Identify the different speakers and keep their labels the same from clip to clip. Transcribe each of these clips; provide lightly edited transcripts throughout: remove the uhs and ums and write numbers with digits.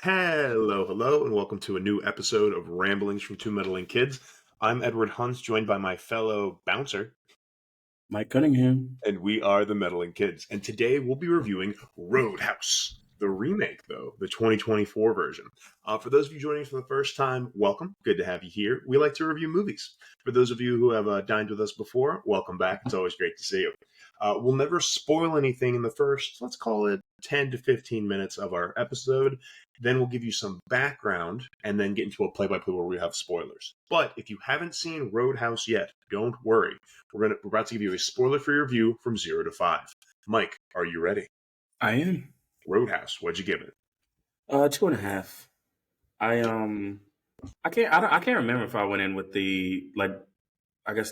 Speaker 1: Hello, and welcome to a new episode of Ramblings from Two Meddling Kids. I'm Edward Hunts, joined by my fellow bouncer,
Speaker 2: Mike Cunningham.
Speaker 1: and we are the Meddling Kids. And today we'll be reviewing Roadhouse, the remake, though, the 2024 version. For those of you joining us for the first time, welcome. Good to have you here. We like to review movies. For those of you who have dined with us before, welcome back. It's always great to see you. We'll never spoil anything in the first, let's call it 10 to 15 minutes of our episode. Then we'll give you some background and then get into a play-by-play where we have spoilers. But if you haven't seen Roadhouse yet, don't worry. We're about to give you a spoiler-free review from 0 to 5. Mike, are you ready?
Speaker 2: I am.
Speaker 1: Roadhouse, what'd you give it?
Speaker 2: 2.5. I can't remember if I went in with the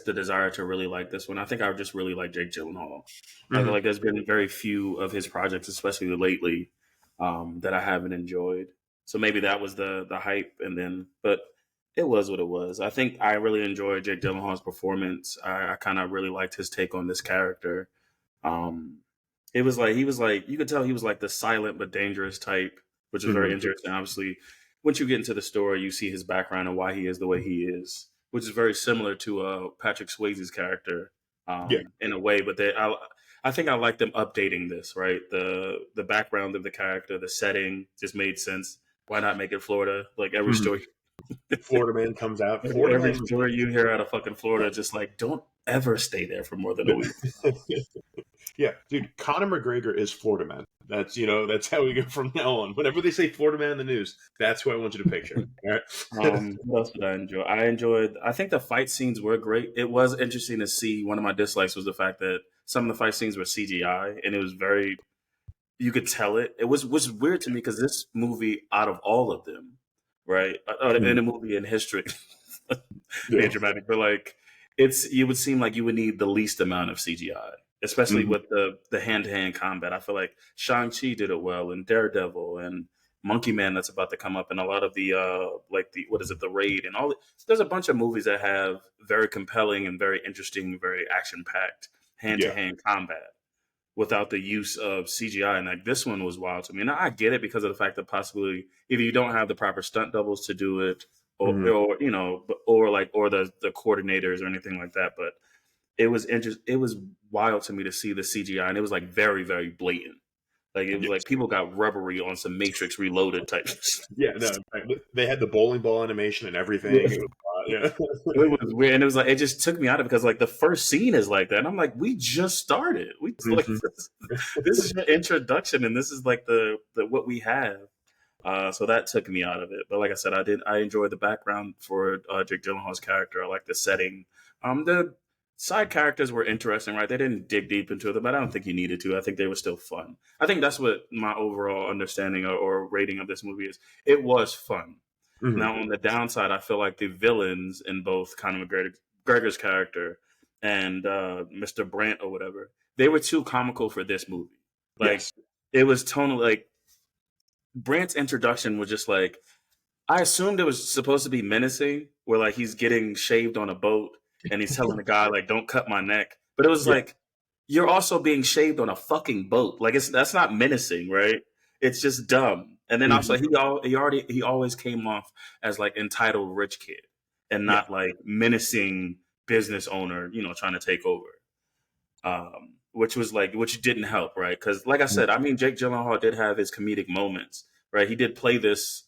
Speaker 2: desire to really like this one. I think I just really like Jake Gyllenhaal. I feel like there's been very few of his projects, especially lately, that I haven't enjoyed. So maybe that was the hype, but it was what it was. I think I really enjoyed Jake Gyllenhaal's performance. I kind of really liked his take on this character. It was like you could tell he was like the silent but dangerous type, which was very interesting. Obviously, once you get into the story, you see his background and why he is the way he is, which is very similar to Patrick Swayze's character in a way. But I think I like them updating this, right? The background of the character, the setting just made sense. Why not make it Florida? Like every story.
Speaker 1: Florida Man comes out.
Speaker 2: Every story you hear out of fucking Florida, just like, don't ever stay there for more than a week.
Speaker 1: Yeah, dude, Conor McGregor is Florida Man. That's how we go from now on. Whenever they say Florida Man in the news, that's who I want you to picture. All right?
Speaker 2: What else did I enjoy? I think the fight scenes were great. It was interesting to see. One of my dislikes was the fact that some of the fight scenes were CGI, and it was you could tell it. It was weird to me because this movie, out of all of them, right, in a movie in history, being dramatic, but like you would seem like you would need the least amount of CGI. Especially with the hand-to-hand combat. I feel like Shang-Chi did it well, and Daredevil, and Monkey Man that's about to come up, and a lot of the The Raid, and all. There's a bunch of movies that have very compelling and very interesting, very action-packed hand-to-hand combat without the use of CGI. And like this one was wild to me. And I get it because of the fact that possibly either you don't have the proper stunt doubles to do it, or the coordinators or anything like that, but. It was interesting. It was wild to me to see the CGI, and it was like very, very blatant. Like it was like people got rubbery on some Matrix Reloaded type.
Speaker 1: Yeah, no, they had the bowling ball animation and everything.
Speaker 2: It was weird, and it was like it just took me out of it because like the first scene is like that, and I'm like, we just started. This is your introduction, and this is like the what we have. So that took me out of it. But like I said, I enjoyed the background for Jake Gyllenhaal's character. I like the setting. The side characters were interesting, right? They didn't dig deep into them, but I don't think you needed to. I think they were still fun. I think that's what my overall understanding or rating of this movie is. It was fun. Now, on the downside, I feel like the villains in both Conor McGregor's character and Mr. Brandt or whatever, they were too comical for this movie. Like, It was tonally, like, Brandt's introduction was just like, I assumed it was supposed to be menacing, where like he's getting shaved on a boat, and he's telling the guy, like, don't cut my neck. But it was like, you're also being shaved on a fucking boat. Like, that's not menacing, right? It's just dumb. And then also, he always came off as, like, entitled rich kid and not, like, menacing business owner, trying to take over. Which didn't help, right? Because, like I said, I mean, Jake Gyllenhaal did have his comedic moments, right? He did play this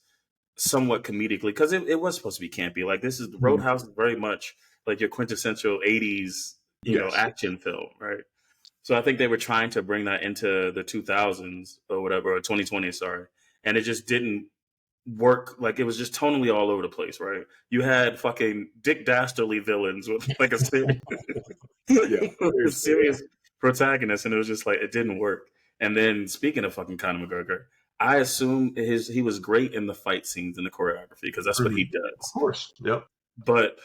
Speaker 2: somewhat comedically because it was supposed to be campy. Like, this is Roadhouse is very much like your quintessential 80s, action film, right? So I think they were trying to bring that into the 2000s or whatever, or 2020, sorry. And it just didn't work. Like, it was just tonally all over the place, right? You had fucking Dick Dastardly villains with like a serious protagonist, and it was just like, it didn't work. And then speaking of fucking Conor McGregor, I assume he was great in the fight scenes and the choreography because that's what he does.
Speaker 1: Of course. Yep.
Speaker 2: But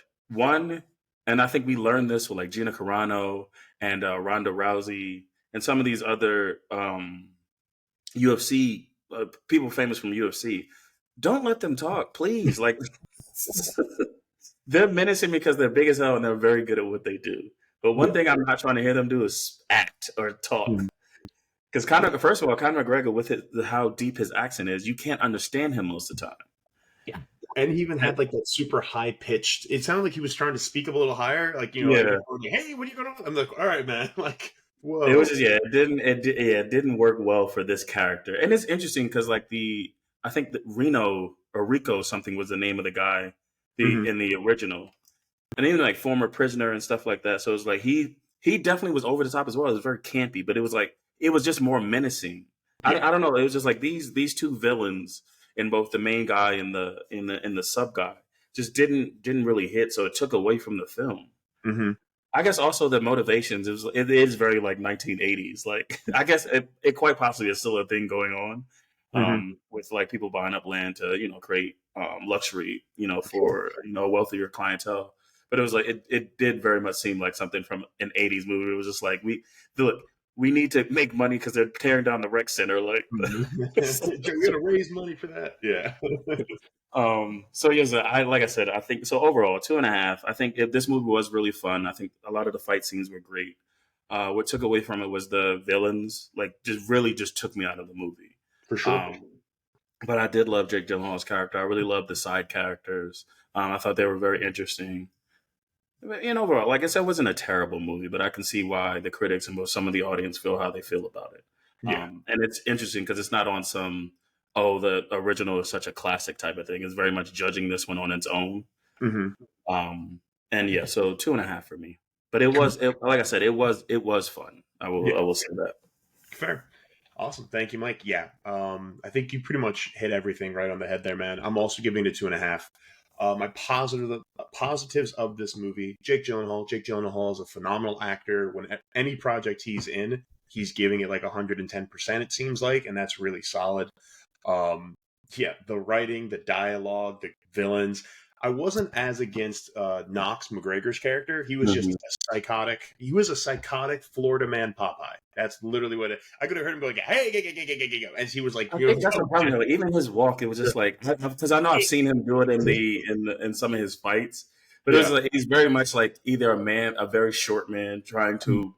Speaker 2: and I think we learned this with like Gina Carano and Ronda Rousey and some of these other UFC people famous from UFC. Don't let them talk, please. Like, they're menacing because they're big as hell and they're very good at what they do. But one thing I'm not trying to hear them do is act or talk. Because first of all, Conor McGregor, with how deep his accent is, you can't understand him most of the time.
Speaker 1: Yeah. And he even had like that super high pitched. It sounded like he was trying to speak a little higher, like like, hey, what are you going on? I'm like, all right, man, like, whoa.
Speaker 2: It was just it didn't work well for this character, and it's interesting because like I think that Rico something was the name of the guy in the original, and even like former prisoner and stuff like that. So it's like he definitely was over the top as well. It was very campy, but it was just more menacing. Yeah. I don't know. It was just like these two villains in both the main guy and the sub guy just didn't really hit. So it took away from the film.
Speaker 1: Mm-hmm.
Speaker 2: I guess also the motivations it is very like 1980s. Like I guess it quite possibly is still a thing going on with like people buying up land to create luxury for a wealthier clientele. But it was like it did very much seem like something from an 80s movie. It was just like we need to make money because they're tearing down the rec center. Like
Speaker 1: we're gonna raise money for that. Yeah.
Speaker 2: So yes, like I said, I think so. Overall, 2.5. I think this movie was really fun. I think a lot of the fight scenes were great. What took away from it was the villains. Like, just took me out of the movie
Speaker 1: for sure.
Speaker 2: But I did love Jake Gyllenhaal's character. I really loved the side characters. I thought they were very interesting. And overall, like I said, it wasn't a terrible movie, but I can see why the critics and some of the audience feel how they feel about it.
Speaker 1: Yeah.
Speaker 2: And it's interesting because it's not on some the original is such a classic type of thing. It's very much judging this one on its own. And yeah, so 2.5 for me. But like I said, it was fun. I will say that.
Speaker 1: Fair. Awesome. Thank you, Mike. Yeah. I think you pretty much hit everything right on the head there, man. I'm also giving it 2.5. My positives of this movie, Jake Gyllenhaal. Jake Gyllenhaal is a phenomenal actor. When any project he's in, he's giving it like 110%, it seems like, and that's really solid. The writing, the dialogue, the villains. I wasn't as against Knox McGregor's character. He was just a psychotic. He was a psychotic Florida man Popeye. That's literally what I could have heard him go like, "Hey, go," and he was like,
Speaker 2: I think that's the problem. Like, even his walk, it was just like because I know I've seen him do it in some of his fights, but it was like he's very much like either a very short man trying to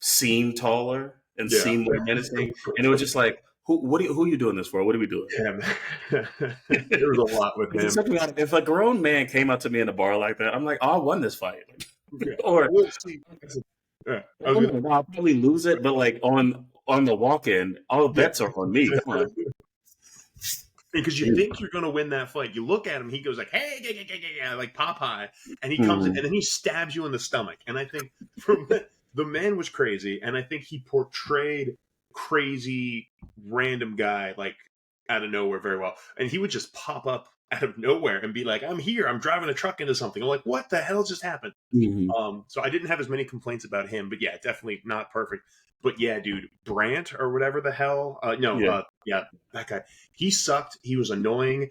Speaker 2: seem taller and seem more menacing, and it was just like. Who are you doing this for? What are we doing?
Speaker 1: Yeah, there was a lot with him.
Speaker 2: If a grown man came up to me in a bar like that, I'm like, I won this fight. Or I'll probably lose it, but like on the walk-in, all bets are on me. Come on.
Speaker 1: Because you think you're going to win that fight. You look at him, he goes like, hey, like Popeye, and he comes in, and then he stabs you in the stomach. And I think the man was crazy, and I think he portrayed crazy random guy like out of nowhere very well, and he would just pop up out of nowhere and be like, I'm here, I'm driving a truck into something. I'm like, what the hell just happened? So I didn't have as many complaints about him, but yeah, definitely not perfect. But yeah, dude, Brandt or whatever the hell, that guy, he sucked. He was annoying.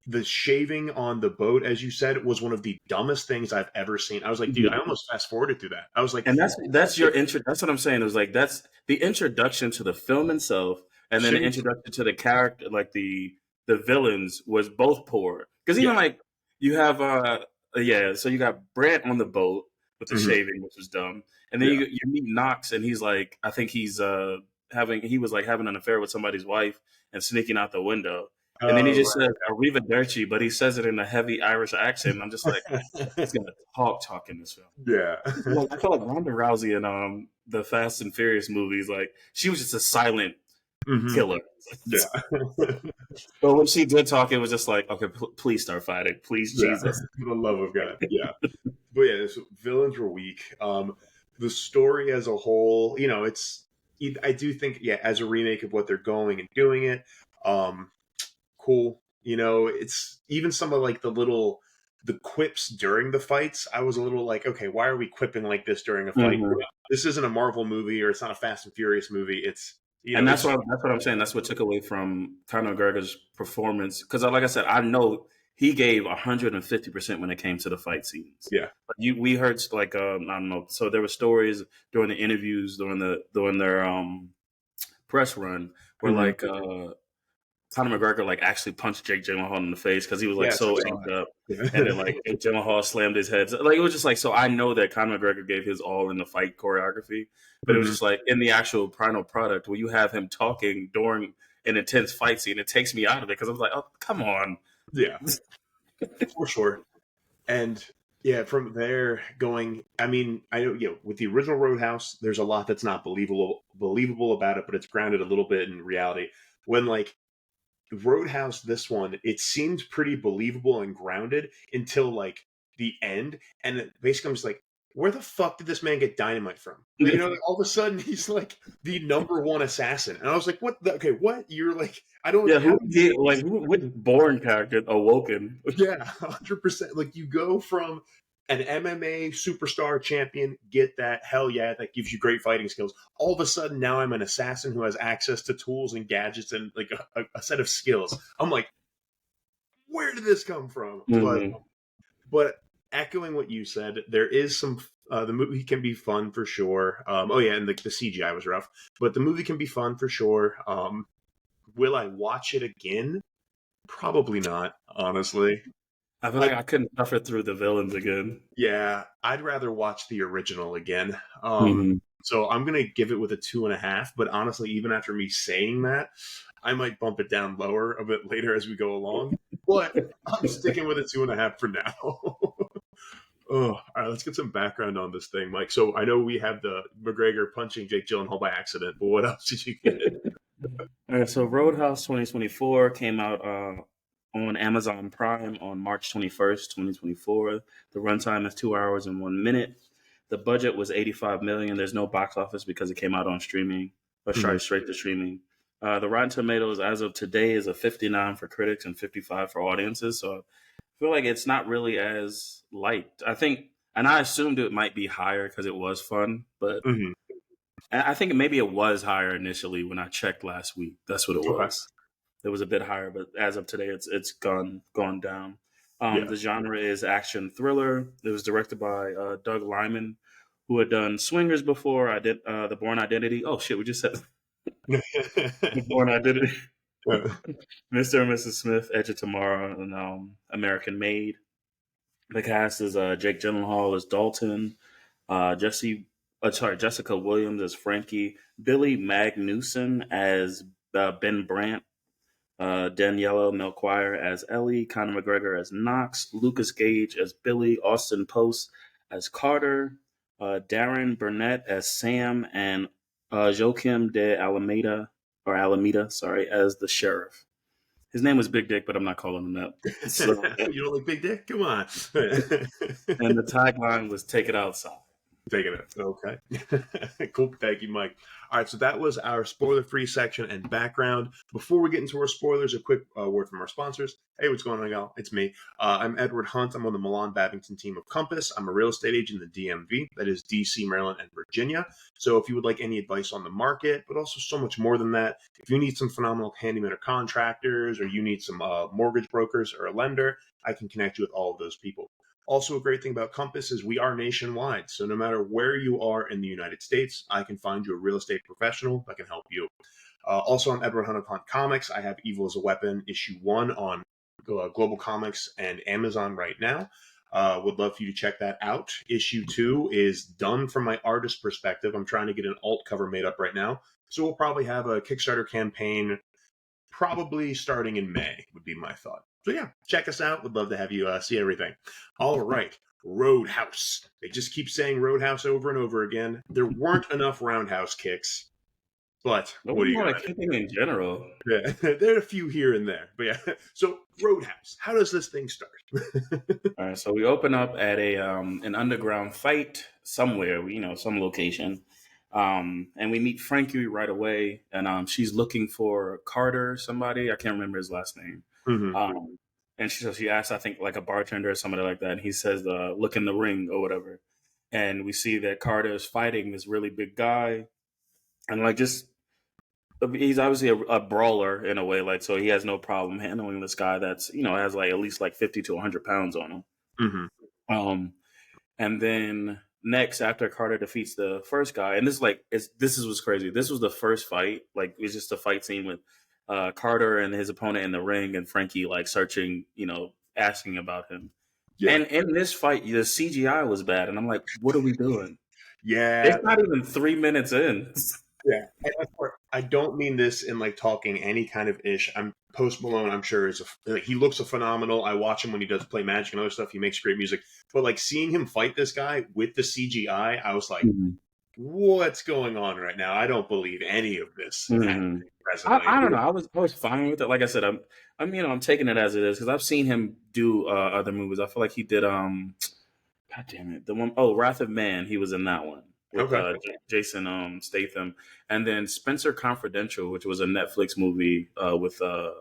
Speaker 1: The shaving on the boat, as you said, was one of the dumbest things I've ever seen. I was like, dude, I almost fast forwarded through that. I was like,
Speaker 2: and that's your intro. That's what I'm saying. It was like that's the introduction to the film itself, and then the introduction to the character, like the villains, was both poor. Because even like you have, so you got Brandt on the boat with the shaving, which was dumb, and then you meet Knox, and he's like, I think he was having an affair with somebody's wife and sneaking out the window. And then he just says "arrivederci," but he says it in a heavy Irish accent. And I'm just like, he's gonna talk in this film.
Speaker 1: Yeah,
Speaker 2: I feel like Ronda Rousey in the Fast and Furious movies, like she was just a silent killer.
Speaker 1: Yeah,
Speaker 2: but when she did talk, it was just like, okay, please start fighting, please, Jesus,
Speaker 1: for the love of God. Yeah, but yeah, so villains were weak. The story as a whole, I do think, as a remake of what they're going and doing it. Cool. It's even some of like the quips during the fights. I was a little like, okay, why are we quipping like this during a fight? This isn't a Marvel movie, or it's not a Fast and Furious movie. It's
Speaker 2: and that's what I'm saying. That's what took away from Conor McGregor's performance. Because like I said, I know he gave 150% when it came to the fight scenes.
Speaker 1: Yeah.
Speaker 2: We heard like I don't know. So there were stories during the interviews during their press run where like. Conor McGregor like actually punched Jake Gyllenhaal in the face because he was like
Speaker 1: Yes, I
Speaker 2: so
Speaker 1: saw
Speaker 2: amped
Speaker 1: that.
Speaker 2: up, and then like Jake Gyllenhaal slammed his head. Like it was just like, so I know that Conor McGregor gave his all in the fight choreography, but it was just like in the actual final product where you have him talking during an intense fight scene, it takes me out of it because I was like, oh come on,
Speaker 1: Yeah, for sure. And yeah, from there going, I mean, I know, with the original Roadhouse, there's a lot that's not believable about it, but it's grounded a little bit in reality. When like Roadhouse, this one, it seemed pretty believable and grounded until like the end, and basically I'm just like, where the fuck did this man get dynamite from? Like, all of a sudden he's like the number one assassin, and I was like, what? Okay, what? You're like, I don't.
Speaker 2: Yeah, what Bourne character awoken?
Speaker 1: Yeah, 100%. Like you go from an MMA superstar champion, get that, hell yeah, that gives you great fighting skills. All of a sudden, now I'm an assassin who has access to tools and gadgets and like a set of skills. I'm like, where did this come from? But echoing what you said, there is some. The movie can be fun for sure. Oh yeah, and the CGI was rough, but the movie can be fun for sure. Will I watch it again? Probably not, honestly.
Speaker 2: I feel like I couldn't suffer through the villains again.
Speaker 1: Yeah, I'd rather watch the original again.
Speaker 2: Mhm.
Speaker 1: So I'm gonna give it with a 2.5. But honestly, even after me saying that, I might bump it down lower a bit later as we go along. But I'm sticking with a 2.5 for now. All right, let's get some background on this thing, Mike. So I know we have the McGregor punching Jake Gyllenhaal by accident, but what else did you get?
Speaker 2: All right, so Roadhouse 2024 came out on Amazon Prime on March 21st, 2024. The runtime is 2 hours and 1 minute. The budget was $85 million. There's no box office because it came out on streaming, or straight to streaming. The Rotten Tomatoes, as of today, is a 59 for critics and 55 for audiences. So I feel like it's not really as liked. I think, and I assumed it might be higher because it was fun, but I think maybe it was higher initially when I checked last week. That's what it was. It was a bit higher, but as of today, it's gone down. The genre is action thriller. It was directed by Doug Liman, who had done Swingers before. I did The Bourne Identity. Oh shit, we just said The Bourne Identity. Mr. and Mrs. Smith, Edge of Tomorrow, and American Made. The cast is Jake Gyllenhaal as Dalton, Jessica Williams as Frankie, Billy Magnuson as Ben Brandt, Daniela Melchior as Ellie, Conor McGregor as Knox, Lucas Gage as Billy, Austin Post as Carter, Darren Burnett as Sam, and Joaquim de Alameda as the sheriff. His name was Big Dick, but I'm not calling him that. So,
Speaker 1: You don't like Big Dick? Come on.
Speaker 2: and the tagline was "Take it outside."
Speaker 1: Taking it. Okay. Cool. Thank you, Mike. All right. So that was our spoiler-free section and background. Before we get into our spoilers, a quick word from our sponsors. Hey, what's going on, y'all? It's me. I'm Edward Hunt. I'm on the Milan Babington team of Compass. I'm a real estate agent in the DMV. That is DC, Maryland, and Virginia. So if you would like any advice on the market, but also so much more than that, if you need some phenomenal handyman or contractors, or you need some mortgage brokers or a lender, I can connect you with all of those people. Also, a great thing about Compass is we are nationwide. So no matter where you are in the United States, I can find you a real estate professional that can help you. Also, I'm Edward Hunt of Hunt Comics. I have Evil as a Weapon issue 1 on Global Comics and Amazon right now. Would love for you to check that out. Issue 2 is done from my artist perspective. I'm trying to get an alt cover made up right now. So we'll probably have a Kickstarter campaign probably starting in May would be my thought. So yeah, check us out. Would love to have you see everything. All right, Roadhouse. They just keep saying Roadhouse over and over again. There weren't enough roundhouse kicks, but what are you
Speaker 2: going
Speaker 1: gonna
Speaker 2: to kicking in general?
Speaker 1: Yeah, there are a few here and there, but yeah. So Roadhouse. How does this thing start?
Speaker 2: All right, so we open up at an underground fight somewhere, some location. And we meet Frankie right away, and she's looking for Carter, somebody. I can't remember his last name. And she asks, I think, like a bartender or somebody like that. And he says, look in the ring or whatever. And we see that Carter is fighting this really big guy. And he's obviously a brawler in a way. Like, so he has no problem handling this guy that's, has like at least like 50 to 100 pounds on him. And then next, after Carter defeats the first guy, and this is what's crazy. This was the first fight. Like, it was just a fight scene with Carter and his opponent in the ring, and Frankie like searching, asking about him.
Speaker 1: Yeah.
Speaker 2: And in this fight, the CGI was bad, and I'm like, what are we doing?
Speaker 1: Yeah.
Speaker 2: It's not even 3 minutes in.
Speaker 1: Yeah, and that's where I don't mean this in like talking any kind of ish. I'm Post Malone. I'm sure he looks a phenomenal. I watch him when he does play Magic and other stuff. He makes great music. But like seeing him fight this guy with the CGI, I was like, what's going on right now? I don't believe any of this.
Speaker 2: I don't know. I was fine with it. Like I said, I'm taking it as it is because I've seen him do other movies. I feel like he did God damn it, the one Wrath of Man. He was in that one with Jason Statham, and then Spencer Confidential, which was a Netflix movie with Mark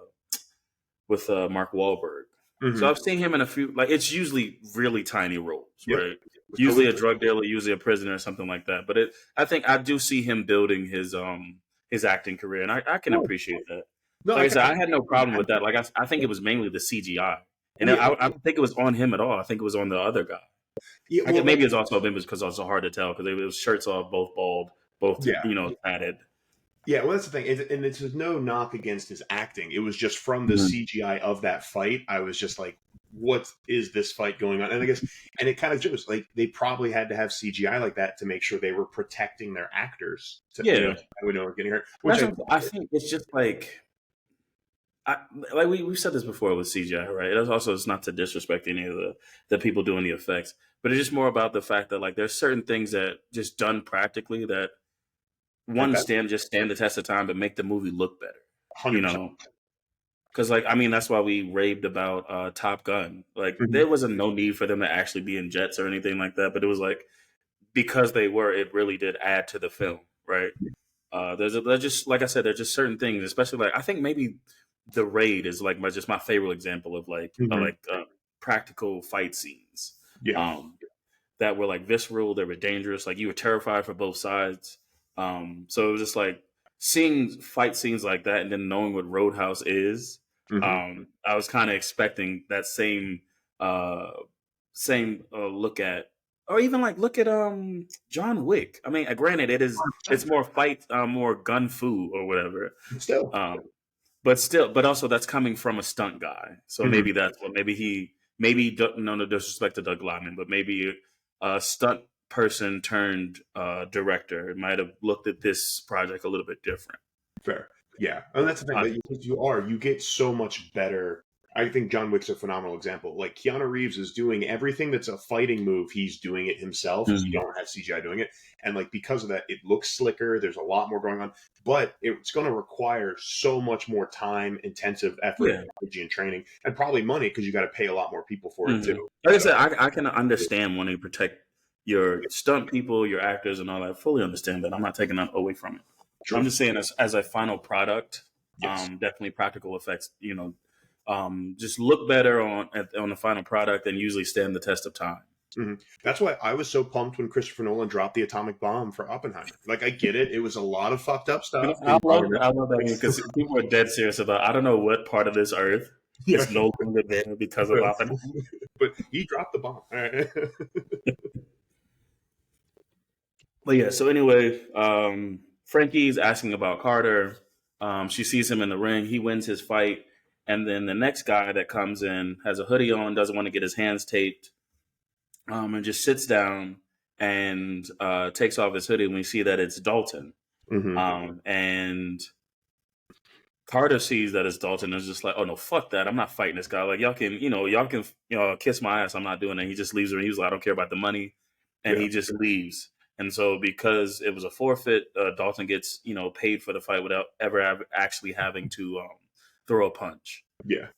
Speaker 2: Wahlberg. Mm-hmm. So I've seen him in a few. Like it's usually really tiny roles, right? Usually a drug dealer, usually a prisoner, or something like that. But I think I do see him building his acting career, and I can appreciate that. No, like I said, I had no problem with that. Like I think it was mainly the CGI, and I don't think it was on him at all. I think it was on the other guy. Yeah, well, maybe it's also been because it's hard to tell because it was shirts off, both bald, both tatted.
Speaker 1: Yeah, well, that's the thing, and it's no knock against his acting. It was just from the CGI of that fight. I was just like, what is this fight going on? And I guess, and it kind of shows like they probably had to have CGI like that to make sure they were protecting their actors. We know getting hurt.
Speaker 2: Which I think it's just like, we've said this before with CGI, right? It's not to disrespect any of the people doing the effects, but it's just more about the fact that like there's certain things that just done practically that stand the test of time, but make the movie look better. 100%. Because that's why we raved about Top Gun. Like there was no need for them to actually be in jets or anything like that, but it was like because they were, it really did add to the film, right? There's just like I said, there's just certain things, especially like I think maybe The Raid is like my favorite example of practical fight scenes. Yeah. That were like visceral, they were dangerous, like you were terrified for both sides. So it was just like seeing fight scenes like that and then knowing what Roadhouse is. I was kind of expecting that same look at, or even like look at John Wick. I mean, granted, it's more fight, more gun fu or whatever.
Speaker 1: Still,
Speaker 2: but also that's coming from a stunt guy. So maybe that's what no disrespect to Doug Liman, but maybe a stunt person turned director might have looked at this project a little bit different.
Speaker 1: Fair. Yeah. And that's the thing. You get so much better. I think John Wick's a phenomenal example. Like Keanu Reeves is doing everything that's a fighting move. He's doing it himself. You don't have CGI doing it. And like because of that, it looks slicker. There's a lot more going on. But it's going to require so much more time, intensive effort, energy, and training, and probably money because you got to pay a lot more people for it too.
Speaker 2: Like I said, I can understand wanting to protect your stunt people, your actors, and all that. Fully understand that. I'm not taking that away from it. True. I'm just saying, as a final product, definitely practical effects. Just look better on the final product and usually stand the test of time.
Speaker 1: Mm-hmm. That's why I was so pumped when Christopher Nolan dropped the atomic bomb for Oppenheimer. Like, I get it; it was a lot of fucked up stuff.
Speaker 2: I love that because people are dead serious about. I don't know what part of this earth is no longer there because of Oppenheimer,
Speaker 1: but he dropped the bomb. All right.
Speaker 2: But yeah, so anyway, Frankie's asking about Carter. She sees him in the ring. He wins his fight. And then the next guy that comes in has a hoodie on, doesn't want to get his hands taped, and just sits down and takes off his hoodie. And we see that it's Dalton. And Carter sees that it's Dalton and is just like, oh, no, fuck that. I'm not fighting this guy. Like, y'all can kiss my ass. I'm not doing it. He just leaves her. He was like, I don't care about the money. And he just leaves. And so because it was a forfeit, Dalton gets, paid for the fight without ever actually having to throw a punch.
Speaker 1: Yeah.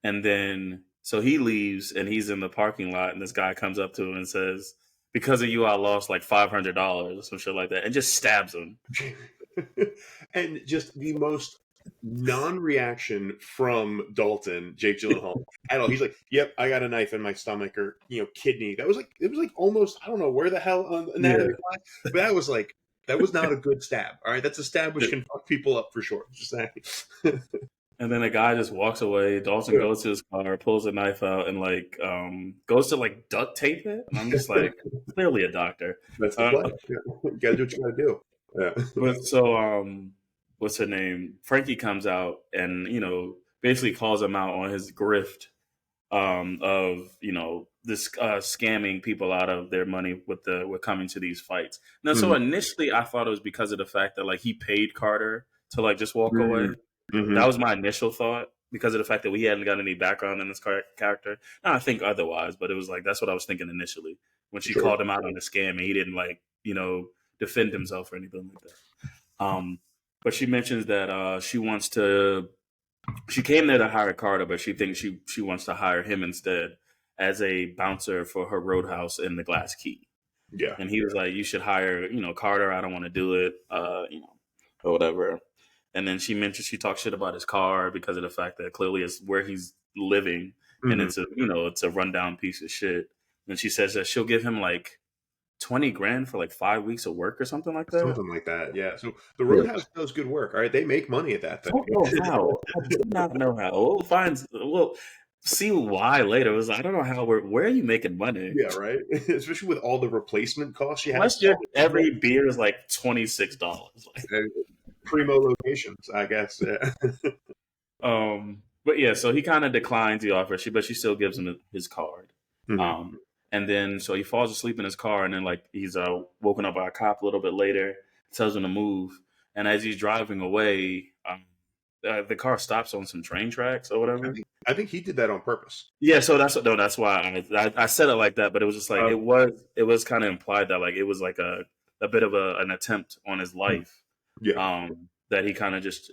Speaker 2: And then so he leaves and he's in the parking lot and this guy comes up to him and says, because of you, I lost like $500 or some shit like that, and just stabs him.
Speaker 1: And just the most non-reaction from Dalton, Jake Gyllenhaal, at all. He's like, "Yep, I got a knife in my stomach or kidney." It was like almost, I don't know where the hell on anatomy class, but that was not a good stab. All right, that's a stab which can fuck people up for sure. Just saying.
Speaker 2: And then the guy just walks away. Dalton goes to his car, pulls a knife out, and goes to duct tape it. And I'm just like, clearly a doctor.
Speaker 1: That's the play. You gotta do what you gotta do. Yeah.
Speaker 2: But so what's her name? Frankie comes out and, basically calls him out on his grift of, this scamming people out of their money with coming to these fights. Now, so initially I thought it was because of the fact that like he paid Carter to like just walk away. That was my initial thought because of the fact that we hadn't got any background in this character. Now I think otherwise, but it was like, that's what I was thinking initially when she called him out on the scam and he didn't like, defend himself or anything like that. But she mentions that she came there to hire Carter, but she thinks she wants to hire him instead as a bouncer for her roadhouse in the Glass Key.
Speaker 1: Yeah.
Speaker 2: And he was like, you should hire, Carter. I don't want to do it, or whatever. And then she talks shit about his car because of the fact that clearly it's where he's living and it's a rundown piece of shit. And she says that she'll give him like $20,000 for like 5 weeks of work or something like that.
Speaker 1: Something like that, yeah. So the Roadhouse does good work. All right, they make money at that thing.
Speaker 2: I don't know how. I do not know how. We'll see why later. It was, I don't know how. Where are you making money?
Speaker 1: Yeah, right. Especially with all the replacement costs you have.
Speaker 2: Unless every beer is like $26.
Speaker 1: Primo locations, I guess. Yeah.
Speaker 2: But yeah, so he kind of declines the offer, but she still gives him his card. And then so he falls asleep in his car, and then like he's woken up by a cop a little bit later, tells him to move, and as he's driving away, the car stops on some train tracks or whatever.
Speaker 1: I think he did that on purpose.
Speaker 2: Yeah, so that's why I said it like that, but it was just like it was kind of implied that like it was like a bit of an attempt on his life.
Speaker 1: Yeah.
Speaker 2: That he kind of just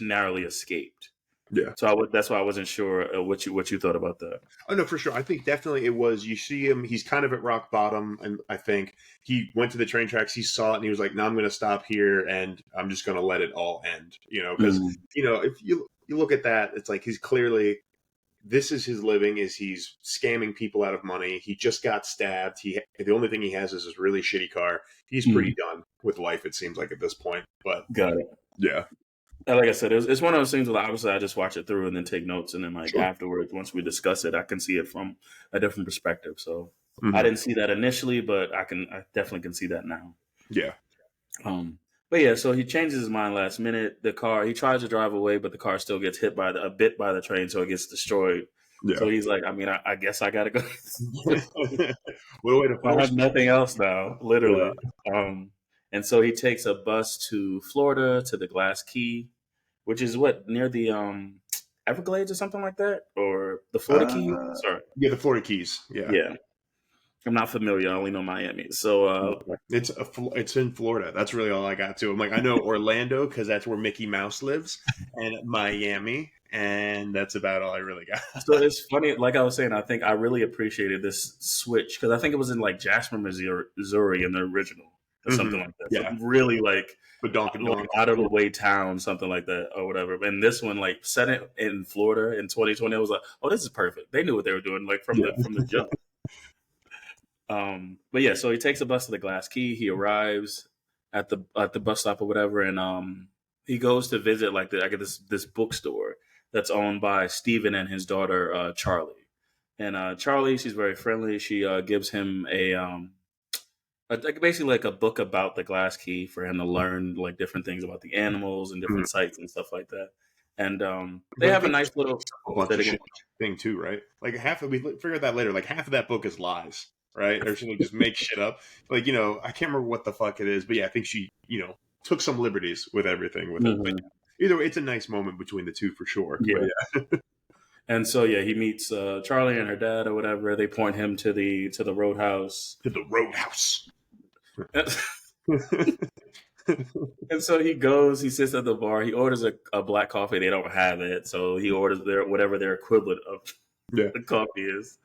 Speaker 2: narrowly escaped.
Speaker 1: Yeah.
Speaker 2: So that's why I wasn't sure what you thought about that.
Speaker 1: Oh no, for sure. I think definitely it was. You see him; he's kind of at rock bottom, and I think he went to the train tracks. He saw it, and he was like, "No, I'm going to stop here, and I'm just going to let it all end." Because if you look at that, it's like he's clearly this is his living. Is he's scamming people out of money. He just got stabbed. The only thing he has is this really shitty car. He's pretty done with life. It seems like at this point. But
Speaker 2: got it.
Speaker 1: Yeah.
Speaker 2: Like I said, it's one of those things where obviously I just watch it through and then take notes, and then like afterwards, once we discuss it, I can see it from a different perspective. So I didn't see that initially, but I definitely can see that now.
Speaker 1: Yeah.
Speaker 2: But yeah, so he changes his mind last minute. The car, he tries to drive away, but the car still gets hit a bit by the train, so it gets destroyed. Yeah. So he's like, I guess I gotta go. I have nothing else now, literally. Yeah. And so he takes a bus to Florida to the Glass Key, which is near the Everglades or something like that, or the Florida Keys. Sorry,
Speaker 1: yeah, the Florida Keys. Yeah,
Speaker 2: yeah. I'm not familiar. I only know Miami. So
Speaker 1: it's in Florida. That's really all I got to. I'm like, I know Orlando because that's where Mickey Mouse lives, and Miami, and that's about all I really got.
Speaker 2: So it's funny. Like I was saying, I think I really appreciated this switch because I think it was in like Jasper, Missouri in the original. Or something like that.
Speaker 1: Yeah.
Speaker 2: So really like
Speaker 1: like
Speaker 2: out of the way town, something like that or whatever. And this one, like set it in Florida in 2020, I was like, oh, this is perfect. They knew what they were doing, like from the jump. But yeah, so he takes a bus to the Glass Key. He arrives at the bus stop or whatever, and he goes to visit like this bookstore that's owned by Steven and his daughter Charlie. And Charlie, she's very friendly. She gives him basically like a book about the Glass Key for him to learn like different things about the animals and different sites and stuff like that. And they have a nice little
Speaker 1: thing too, right? Like we figured that later. Like half of that book is lies, right? Or she just make shit up. Like I can't remember what the fuck it is, but yeah, I think she took some liberties with everything with it. But either way, it's a nice moment between the two for sure.
Speaker 2: Yeah. And so he meets Charlie and her dad or whatever. They point him to the roadhouse.
Speaker 1: To the roadhouse.
Speaker 2: And so he goes, he sits at the bar, he orders a black coffee. They don't have it, so he orders whatever their equivalent of the coffee is.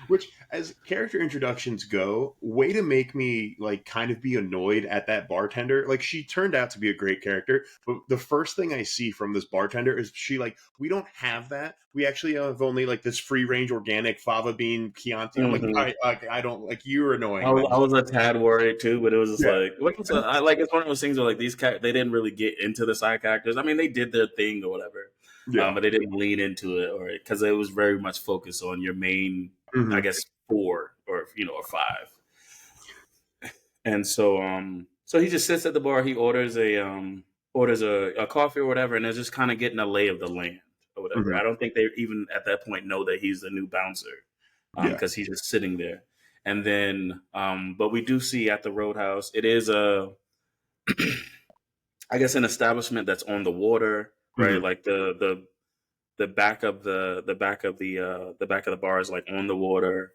Speaker 1: Which, as character introductions go, way to make me like kind of be annoyed at that bartender. Like she turned out to be a great character, but the first thing I see from this bartender is she like, we don't have that. We actually have only like this free range organic fava bean Chianti. I'm like, I don't like, you're annoying.
Speaker 2: I was a tad worried too, but it was just it's one of those things where like these they didn't really get into the side characters. I mean, they did their thing or whatever. Yeah. But they didn't lean into it, because it was very much focused on your main, I guess, 4 or 5. And so, so he just sits at the bar. He orders orders a coffee or whatever, and they're just kind of getting a lay of the land or whatever.
Speaker 1: Mhm.
Speaker 2: I don't think they even at that point know that he's the new bouncer,
Speaker 1: Yeah.
Speaker 2: because he's just sitting there. And then, but we do see at the Roadhouse, it is a, I guess, an establishment that's on the water, right?
Speaker 1: Mhm.
Speaker 2: Like the back of the back of the bar is like on the water.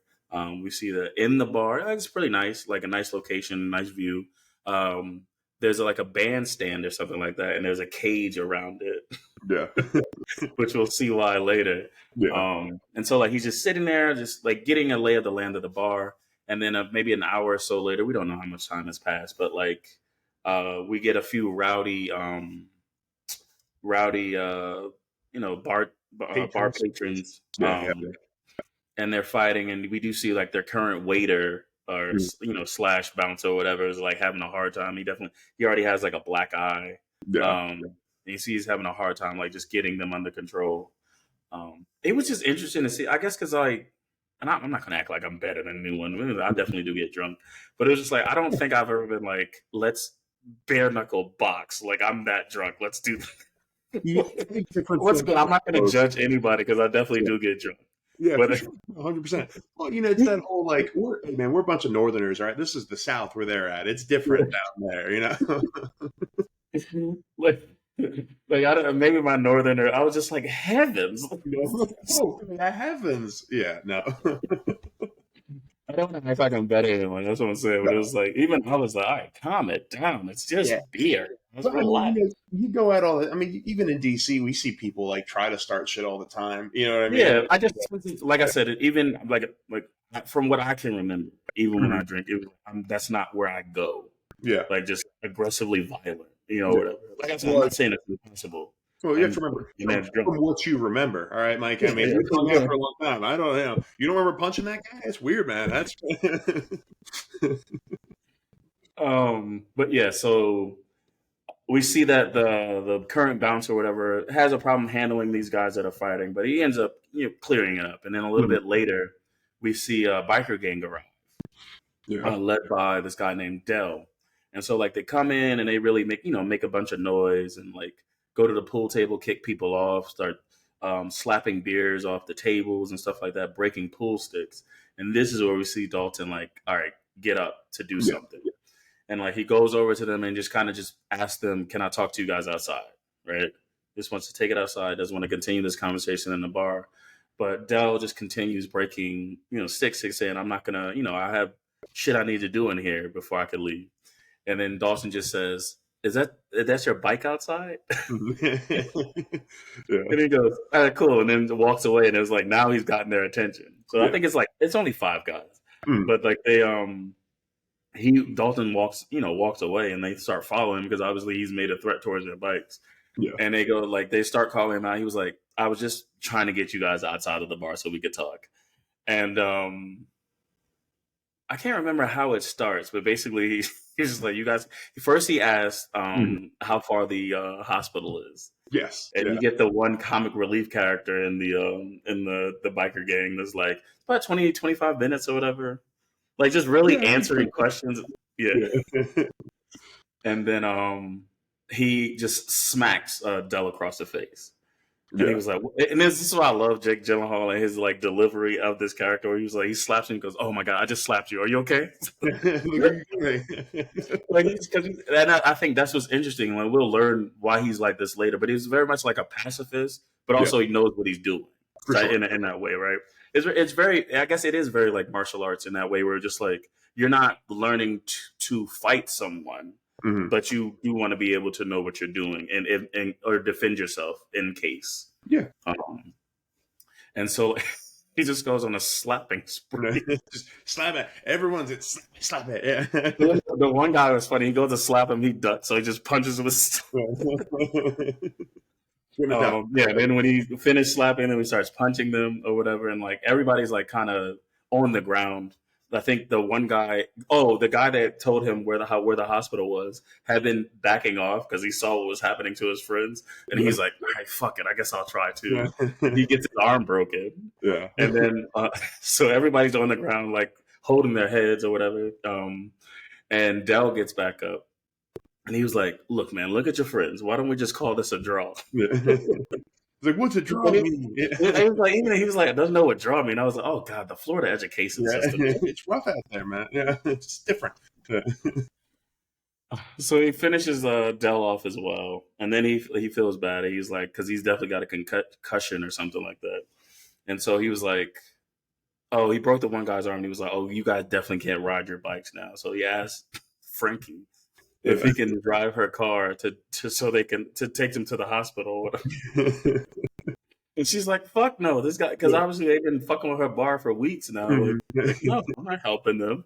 Speaker 2: We see that in the bar. It's pretty nice, like a nice location, nice view. There's like a bandstand or something like that, and there's a cage around it,
Speaker 1: Yeah.
Speaker 2: which we'll see why later.
Speaker 1: Yeah.
Speaker 2: And so like he's just sitting there, just like getting a lay of the land of the bar. And then maybe an hour or so later, we don't know how much time has passed, but like we get a few rowdy, bar patrons,
Speaker 1: Yeah.
Speaker 2: and they're fighting, and we do see like their current waiter or
Speaker 1: Mhm.
Speaker 2: slash bouncer or whatever is like having a hard time. He already has like a black eye.
Speaker 1: Yeah.
Speaker 2: And you see he's having a hard time like just getting them under control. It was just interesting to see, I guess, because like, and I'm not gonna act like I'm better than anyone. I definitely do get drunk, but it was just like I don't think I've ever been like, let's bare knuckle box. Like I'm that drunk. Let's do
Speaker 1: Yeah.
Speaker 2: what's good. I'm not gonna judge anybody because I definitely do get drunk.
Speaker 1: Yeah,
Speaker 2: But
Speaker 1: for sure, 100%. Well, it's that whole like, we're a bunch of Northerners, right? This is the South where they're at. It's different down there.
Speaker 2: like, I don't, maybe my northerner, I was just like, heavens.
Speaker 1: Oh, heavens! Yeah, no.
Speaker 2: I don't want to act like I'm better than one. That's what I'm saying. But it was like, even I was like, all right, calm it down. It's just beer. Let's relax.
Speaker 1: You go at all. I mean, even in DC, we see people like try to start shit all the time. You know what I mean?
Speaker 2: Yeah, I just like I said, even like from what I can remember, even when I drink, that's not where I go.
Speaker 1: Yeah,
Speaker 2: like just aggressively violent, whatever. Like I said, I'm not saying it's impossible.
Speaker 1: Well, you have to remember from what you remember. All right, Mike. I mean, you've been out for a long time. I don't know. You don't remember punching that guy? It's weird, man. That's.
Speaker 2: But yeah, so we see that the current bouncer or whatever has a problem handling these guys that are fighting, but he ends up clearing it up. And then a little bit later, we see a biker gang arrive, led by this guy named Dell. And so like they come in and they really make a bunch of noise and like go to the pool table, kick people off, start slapping beers off the tables and stuff like that, breaking pool sticks. And this is where we see Dalton like, all right, get up to do something. And like he goes over to them and just kind of just asks them, can I talk to you guys outside? Right? Just wants to take it outside, doesn't want to continue this conversation in the bar. But Dell just continues breaking, sticks, saying, I'm not gonna, I have shit I need to do in here before I could leave. And then Dawson just says, that's your bike outside? And he goes, all right, cool. And then walks away, and it was like, now he's gotten their attention. So I think it's only 5 guys. But like Dalton walks away, and they start following him because obviously he's made a threat towards their bikes. Yeah. And they start calling him out. He was like, I was just trying to get you guys outside of the bar so we could talk. And I can't remember how it starts, but basically he's just like, you guys. First, he asked how far the hospital is.
Speaker 1: Yes,
Speaker 2: and you get the one comic relief character in the biker gang that's like, it's about 20, 25 minutes or whatever, like just really answering questions. Yeah. And then he just smacks Dell across the face. And he was like, and this is why I love Jake Gyllenhaal and his like delivery of this character. Where he was like, he slaps him and goes, "Oh my god, I just slapped you. Are you okay?" Like, and I think that's what's interesting. Like, we'll learn why he's like this later. But he's very much like a pacifist, but also he knows what he's doing in that way, right? It's very, I guess it is very like martial arts in that way, where just like you're not learning to fight someone. But you want to be able to know what you're doing and or defend yourself in case. Yeah. And so he just goes on a slapping spree.
Speaker 1: Just slap it. Everyone's it. Slap it. Yeah.
Speaker 2: The one guy was funny. He goes to slap him. He ducks. So he just punches him with. Then when he finished slapping them, he starts punching them or whatever, and like everybody's like kind of on the ground. I think the one guy, the guy that told him where the hospital was, had been backing off because he saw what was happening to his friends, and he's like, "All right, fuck it, I guess I'll try too." He gets his arm broken, and then so everybody's on the ground like holding their heads or whatever, and Dell gets back up, And he was like, "Look, man, look at your friends. Why don't we just call this a draw?"
Speaker 1: Yeah. It's like, what's a draw
Speaker 2: And
Speaker 1: mean?
Speaker 2: he was like, he was like, "I don't know what draw mean." I was like, "Oh God, the Florida education
Speaker 1: Yeah,
Speaker 2: system."
Speaker 1: it's rough out there, man. Yeah, it's different. Yeah.
Speaker 2: So he finishes Dell off as well, and then he feels bad. He's like, because he's definitely got a concussion or something like that. And so he was like, "Oh, he broke the one guy's arm." And he was like, "Oh, you guys definitely can't ride your bikes now." So he asked Frankie if he can drive her car to so they can to take them to the hospital. And she's like, "Fuck no, this guy," because obviously they've been fucking with her bar for weeks now. Like, no, I'm not helping them.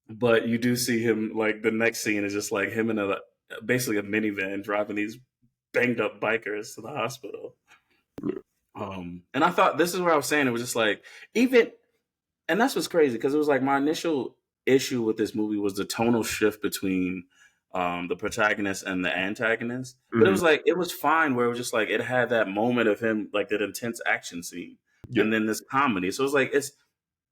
Speaker 2: But you do see him, like, the next scene is just like him in basically a minivan driving these banged up bikers to the hospital. And I thought, this is where I was saying, it was just like, even, and that's what's crazy, because it was like my initial issue with this movie was the tonal shift between the protagonist and the antagonist. But it was like, it was fine where it was just like, it had that moment of him, like that intense action scene, and then this comedy. So it was like,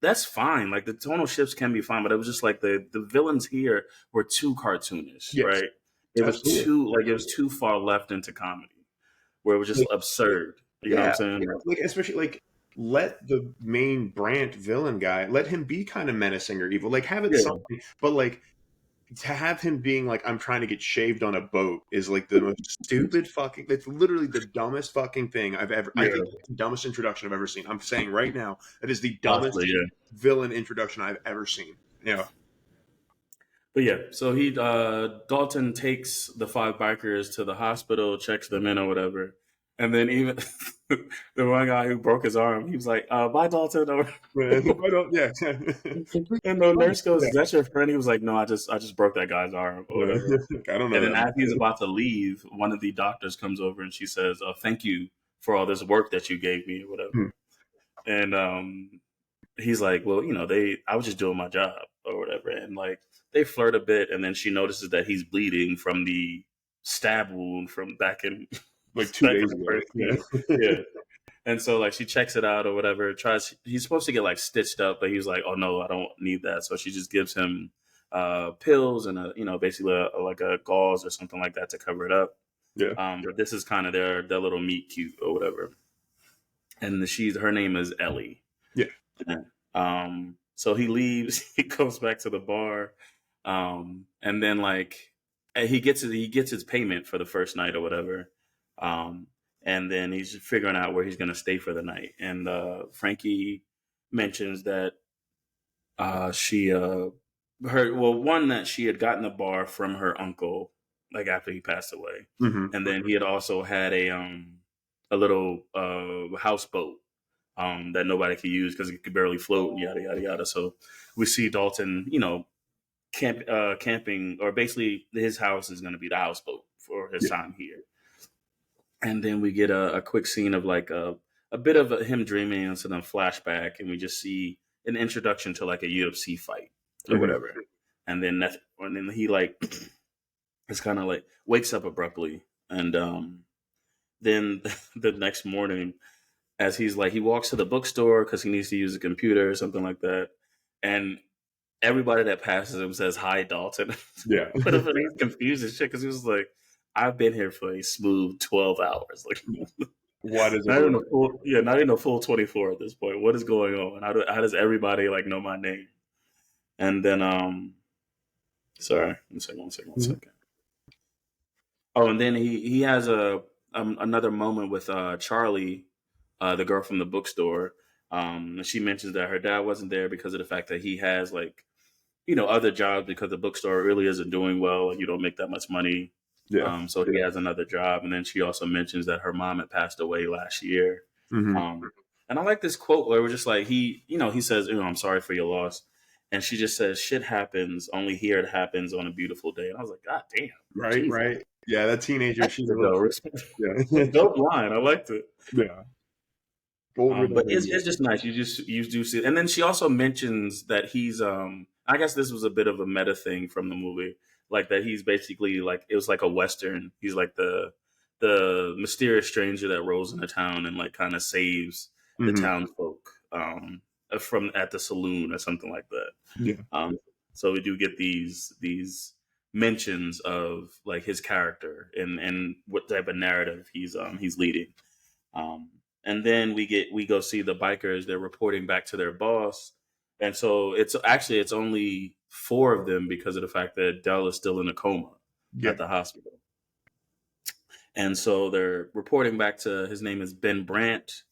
Speaker 2: that's fine. Like, the tonal shifts can be fine, but it was just like the villains here were too cartoonish, right? It was too far left into comedy, where it was just absurd. You know what I'm saying?
Speaker 1: Like, especially like, let the main Brandt villain guy, let him be kind of menacing or evil. Like, have it something, but like, to have him being like, I'm trying to get shaved on a boat is like the most stupid fucking. It's literally the dumbest fucking thing I've ever. I think it's the dumbest introduction I've ever seen. I'm saying right now that is the dumbest villain introduction I've ever seen. Yeah.
Speaker 2: But yeah, so he Dalton takes the 5 bikers to the hospital, checks them in or whatever, and then even the one guy who broke his arm, he was like, "Bye, Dalton." Or,
Speaker 1: Yeah.
Speaker 2: and the nurse goes, "Is that your friend?" He was like, "No, I just broke that guy's arm or whatever."
Speaker 1: I don't know.
Speaker 2: And then as he's about to leave, one of the doctors comes over and she says, "Thank you for all this work that you gave me or whatever." And he's like, "Well, I was just doing my job or whatever." And like, they flirt a bit, and then she notices that he's bleeding from the stab wound from back in
Speaker 1: like 2 days ago.
Speaker 2: Yeah. And so like, she checks it out or whatever. He's supposed to get like stitched up, but he was like, "Oh no, I don't need that." So she just gives him pills and basically like a gauze or something like that to cover it up. But this is kind of their little meet cute or whatever. And her name is Ellie. So he leaves, he goes back to the bar, and then like, he gets his payment for the first night or whatever, and then he's figuring out where he's going to stay for the night. And Frankie mentions that that she had gotten the bar from her uncle, like after he passed away, and then he had also had a little houseboat that nobody could use because it could barely float, and yada yada yada. So we see Dalton, camping, or basically his house is going to be the houseboat for his time here. And then we get a quick scene of like a bit of him dreaming and some flashback, and we just see an introduction to like a UFC fight or whatever. And then he like it's kind of like wakes up abruptly, and then the next morning, as he walks to the bookstore because he needs to use a computer or something like that, and everybody that passes him says, "Hi, Dalton."
Speaker 1: Yeah.
Speaker 2: But he's confused as shit because he was like, "I've been here for a smooth 12 hours. Like,
Speaker 1: what is
Speaker 2: not even a full 24 at this point. What is going on? How does everybody like know my name?" And then sorry, one second. Oh, and then he has another moment with Charlie, the girl from the bookstore. And she mentions that her dad wasn't there because of the fact that he has like, other jobs because the bookstore really isn't doing well and you don't make that much money. So he has another job. And then she also mentions that her mom had passed away last year. And I like this quote where we're just like, he says, "I'm sorry for your loss." And she just says, "Shit happens. Only here it happens on a beautiful day." And I was like, God damn.
Speaker 1: Right, Jesus. Right. Yeah, that teenager. She's
Speaker 2: dope line. I liked it.
Speaker 1: Yeah.
Speaker 2: But it's just nice. You do see it. And then she also mentions that he's I guess this was a bit of a meta thing from the movie, like that he's basically like, it was like a Western. He's like the mysterious stranger that rolls into town and like kind of saves the townsfolk from at the saloon or something like that. So we do get these mentions of like his character and what type of narrative he's leading. And then we go see the bikers. They're reporting back to their boss, and so it's only 4 of them because of the fact that Dell is still in a coma at the hospital. And so they're reporting back to, his name is Ben Brandt.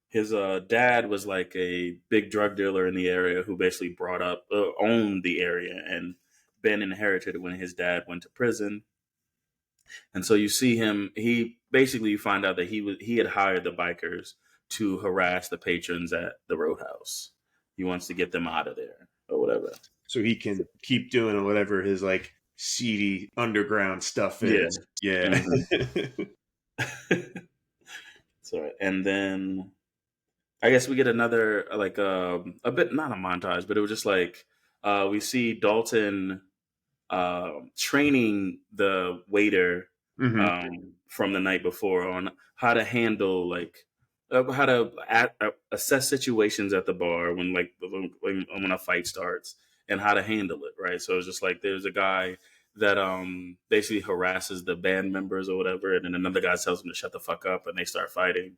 Speaker 2: His dad was like a big drug dealer in the area who basically owned the area, and Ben inherited it when his dad went to prison. And so you see him, you find out that he had hired the bikers to harass the patrons at the Roadhouse. He wants to get them out of there or whatever.
Speaker 1: So he can keep doing whatever his like seedy underground stuff is. Yeah.
Speaker 2: Mm-hmm. Sorry. And then I guess we get another like a bit, not a montage, but it was just like we see Dalton training the waiter from the night before on how to handle how to assess situations at the bar when a fight starts and how to handle it, right? So it's just like there's a guy that basically harasses the band members or whatever, and then another guy tells him to shut the fuck up, and they start fighting.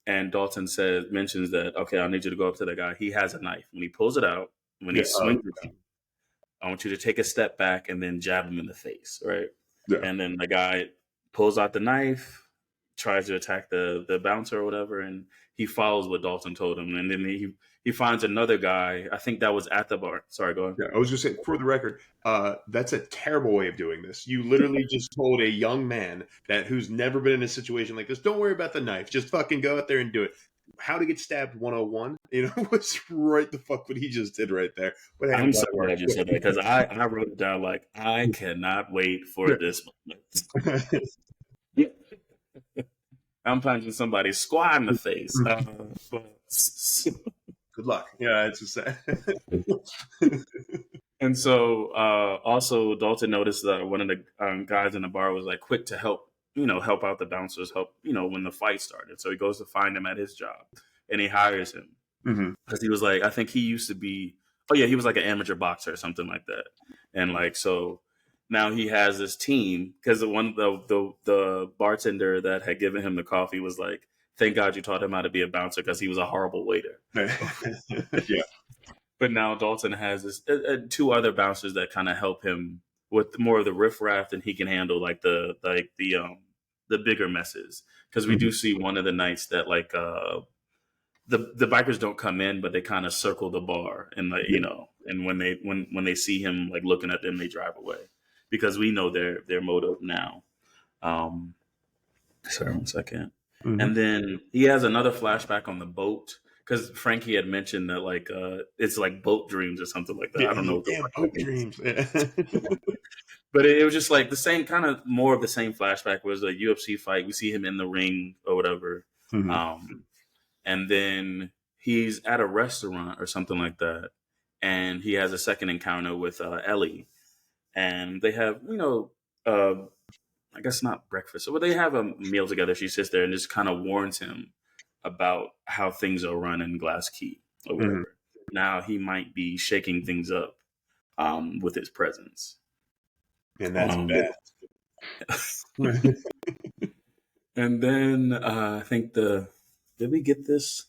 Speaker 2: And Dalton mentions that, okay, I need you to go up to the guy. He has a knife. When he pulls it out, when he swings it, I want you to take a step back and then jab him in the face, right? Yeah. And then the guy pulls out the knife, tries to attack the bouncer or whatever, and he follows what Dalton told him. And then he finds another guy. I think that was at the bar. Sorry, go ahead.
Speaker 1: Yeah, I was just saying, for the record, that's a terrible way of doing this. You literally just told a young man who's never been in a situation like this, don't worry about the knife. Just fucking go out there and do it. How to get stabbed 101, was right the fuck what he just did right there. But
Speaker 2: I'm so glad you said that, because I wrote it down like, I cannot wait for this moment. I'm punching somebody squat in the face.
Speaker 1: Good luck. Yeah, it's just sad.
Speaker 2: And so also Dalton noticed that one of the guys in the bar was like quick to help out the bouncers, when the fight started. So he goes to find him at his job and he hires him because he was like, I think he used to be, he was like an amateur boxer or something like that. And like, so now he has this team because the bartender that had given him the coffee was like, thank God you taught him how to be a bouncer because he was a horrible waiter.
Speaker 1: Yeah.
Speaker 2: But now Dalton has this 2 other bouncers that kind of help him with more of the riffraff, and he can handle like the bigger messes. Because we do see one of the nights that like the bikers don't come in, but they kind of circle the bar, and like and when they see him like looking at them, they drive away because we know their motive now. Sorry, 1 second. And then he has another flashback on the boat because Frankie had mentioned that like it's like boat dreams or something like that. Yeah, I don't know.
Speaker 1: Boat dreams.
Speaker 2: But it was just like the same kind of more of the same flashback was a UFC fight. We see him in the ring or whatever. And then he's at a restaurant or something like that. And he has a second encounter with Ellie. And they have, I guess not breakfast, but they have a meal together. She sits there and just kind of warns him about how things are run in Glass Key or whatever. Now he might be shaking things up with his presence.
Speaker 1: And that's bad.
Speaker 2: And then I think did we get this?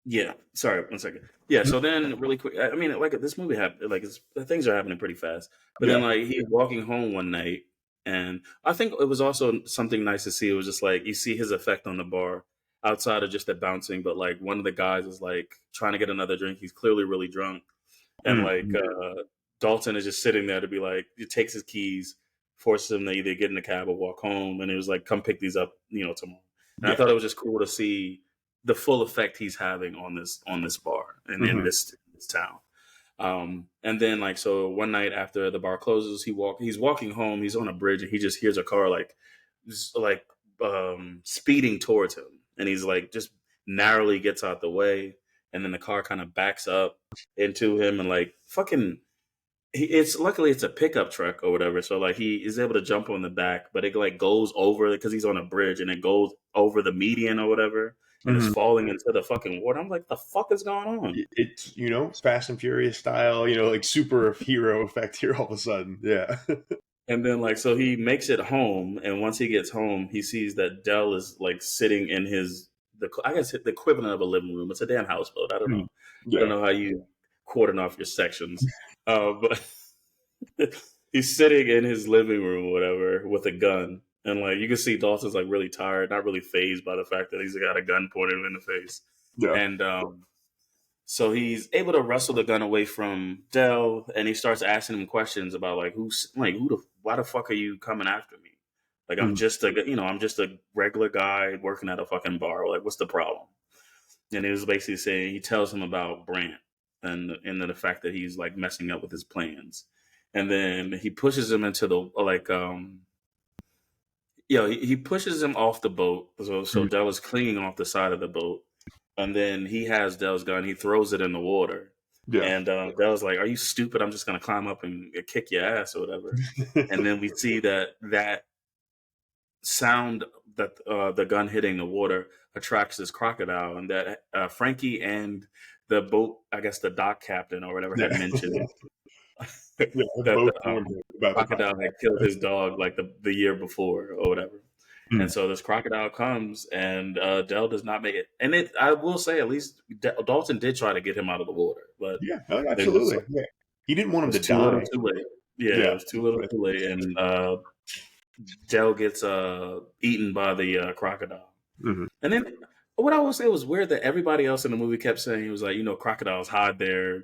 Speaker 2: Yeah. Sorry, 1 second. Yeah. So then really quick, I mean, like this movie things are happening pretty fast, but then like he's walking home one night, and I think it was also something nice to see. It was just like, you see his effect on the bar outside of just the bouncing, but like one of the guys is like trying to get another drink. He's clearly really drunk. And like Dalton is just sitting there to be like, he takes his keys, forces him to either get in the cab or walk home. And it was like, come pick these up, tomorrow. And I thought it was just cool to see the full effect he's having on this bar and in this town. And then like, so one night after the bar closes, he's walking home, he's on a bridge, and he just hears a car speeding towards him. And he's like, just narrowly gets out the way. And then the car kind of backs up into him and like luckily it's a pickup truck or whatever. So like he is able to jump on the back, but it like goes over because he's on a bridge and it goes over the median or whatever. and it's falling into the fucking water. I'm like, the fuck is going on?
Speaker 1: It's, Fast and Furious style, like superhero effect here all of a sudden. Yeah.
Speaker 2: And then like, so he makes it home, and once he gets home, he sees that Dell is like sitting in I guess the equivalent of a living room. It's a damn houseboat. I don't know. I don't
Speaker 1: Yeah.
Speaker 2: know how you cordon off your sections, but he's sitting in his living room or whatever with a gun, and like you can see Dalton's like really tired, not really phased by the fact that he's got a gun pointed him in the face,
Speaker 1: Yeah.
Speaker 2: and so he's able to wrestle the gun away from Dell, and he starts asking him questions about like why the fuck are you coming after me? Like I'm just a regular guy working at a fucking bar. Like what's the problem? And he was basically saying, he tells him about Brant and the fact that he's like messing up with his plans, and then he pushes him into the he pushes him off the boat. So Dell is clinging off the side of the boat. And then he has Dell's gun. He throws it in the water. Yeah. And Dell's like, are you stupid? I'm just going to climb up and kick your ass or whatever. And then we see that sound that the gun hitting the water attracts this crocodile. And that Frankie and the boat, I guess the dock captain or whatever had mentioned that the crocodile had killed his dog like the year before or whatever. And so this crocodile comes, and Dell does not make it. And I will say, at least Dalton did try to get him out of the water, but
Speaker 1: yeah, absolutely. He didn't want him to die.
Speaker 2: Too late. It was too little, too late, and Dell gets eaten by the crocodile. And then what I will say was weird that everybody else in the movie kept saying, it was like, crocodiles hide their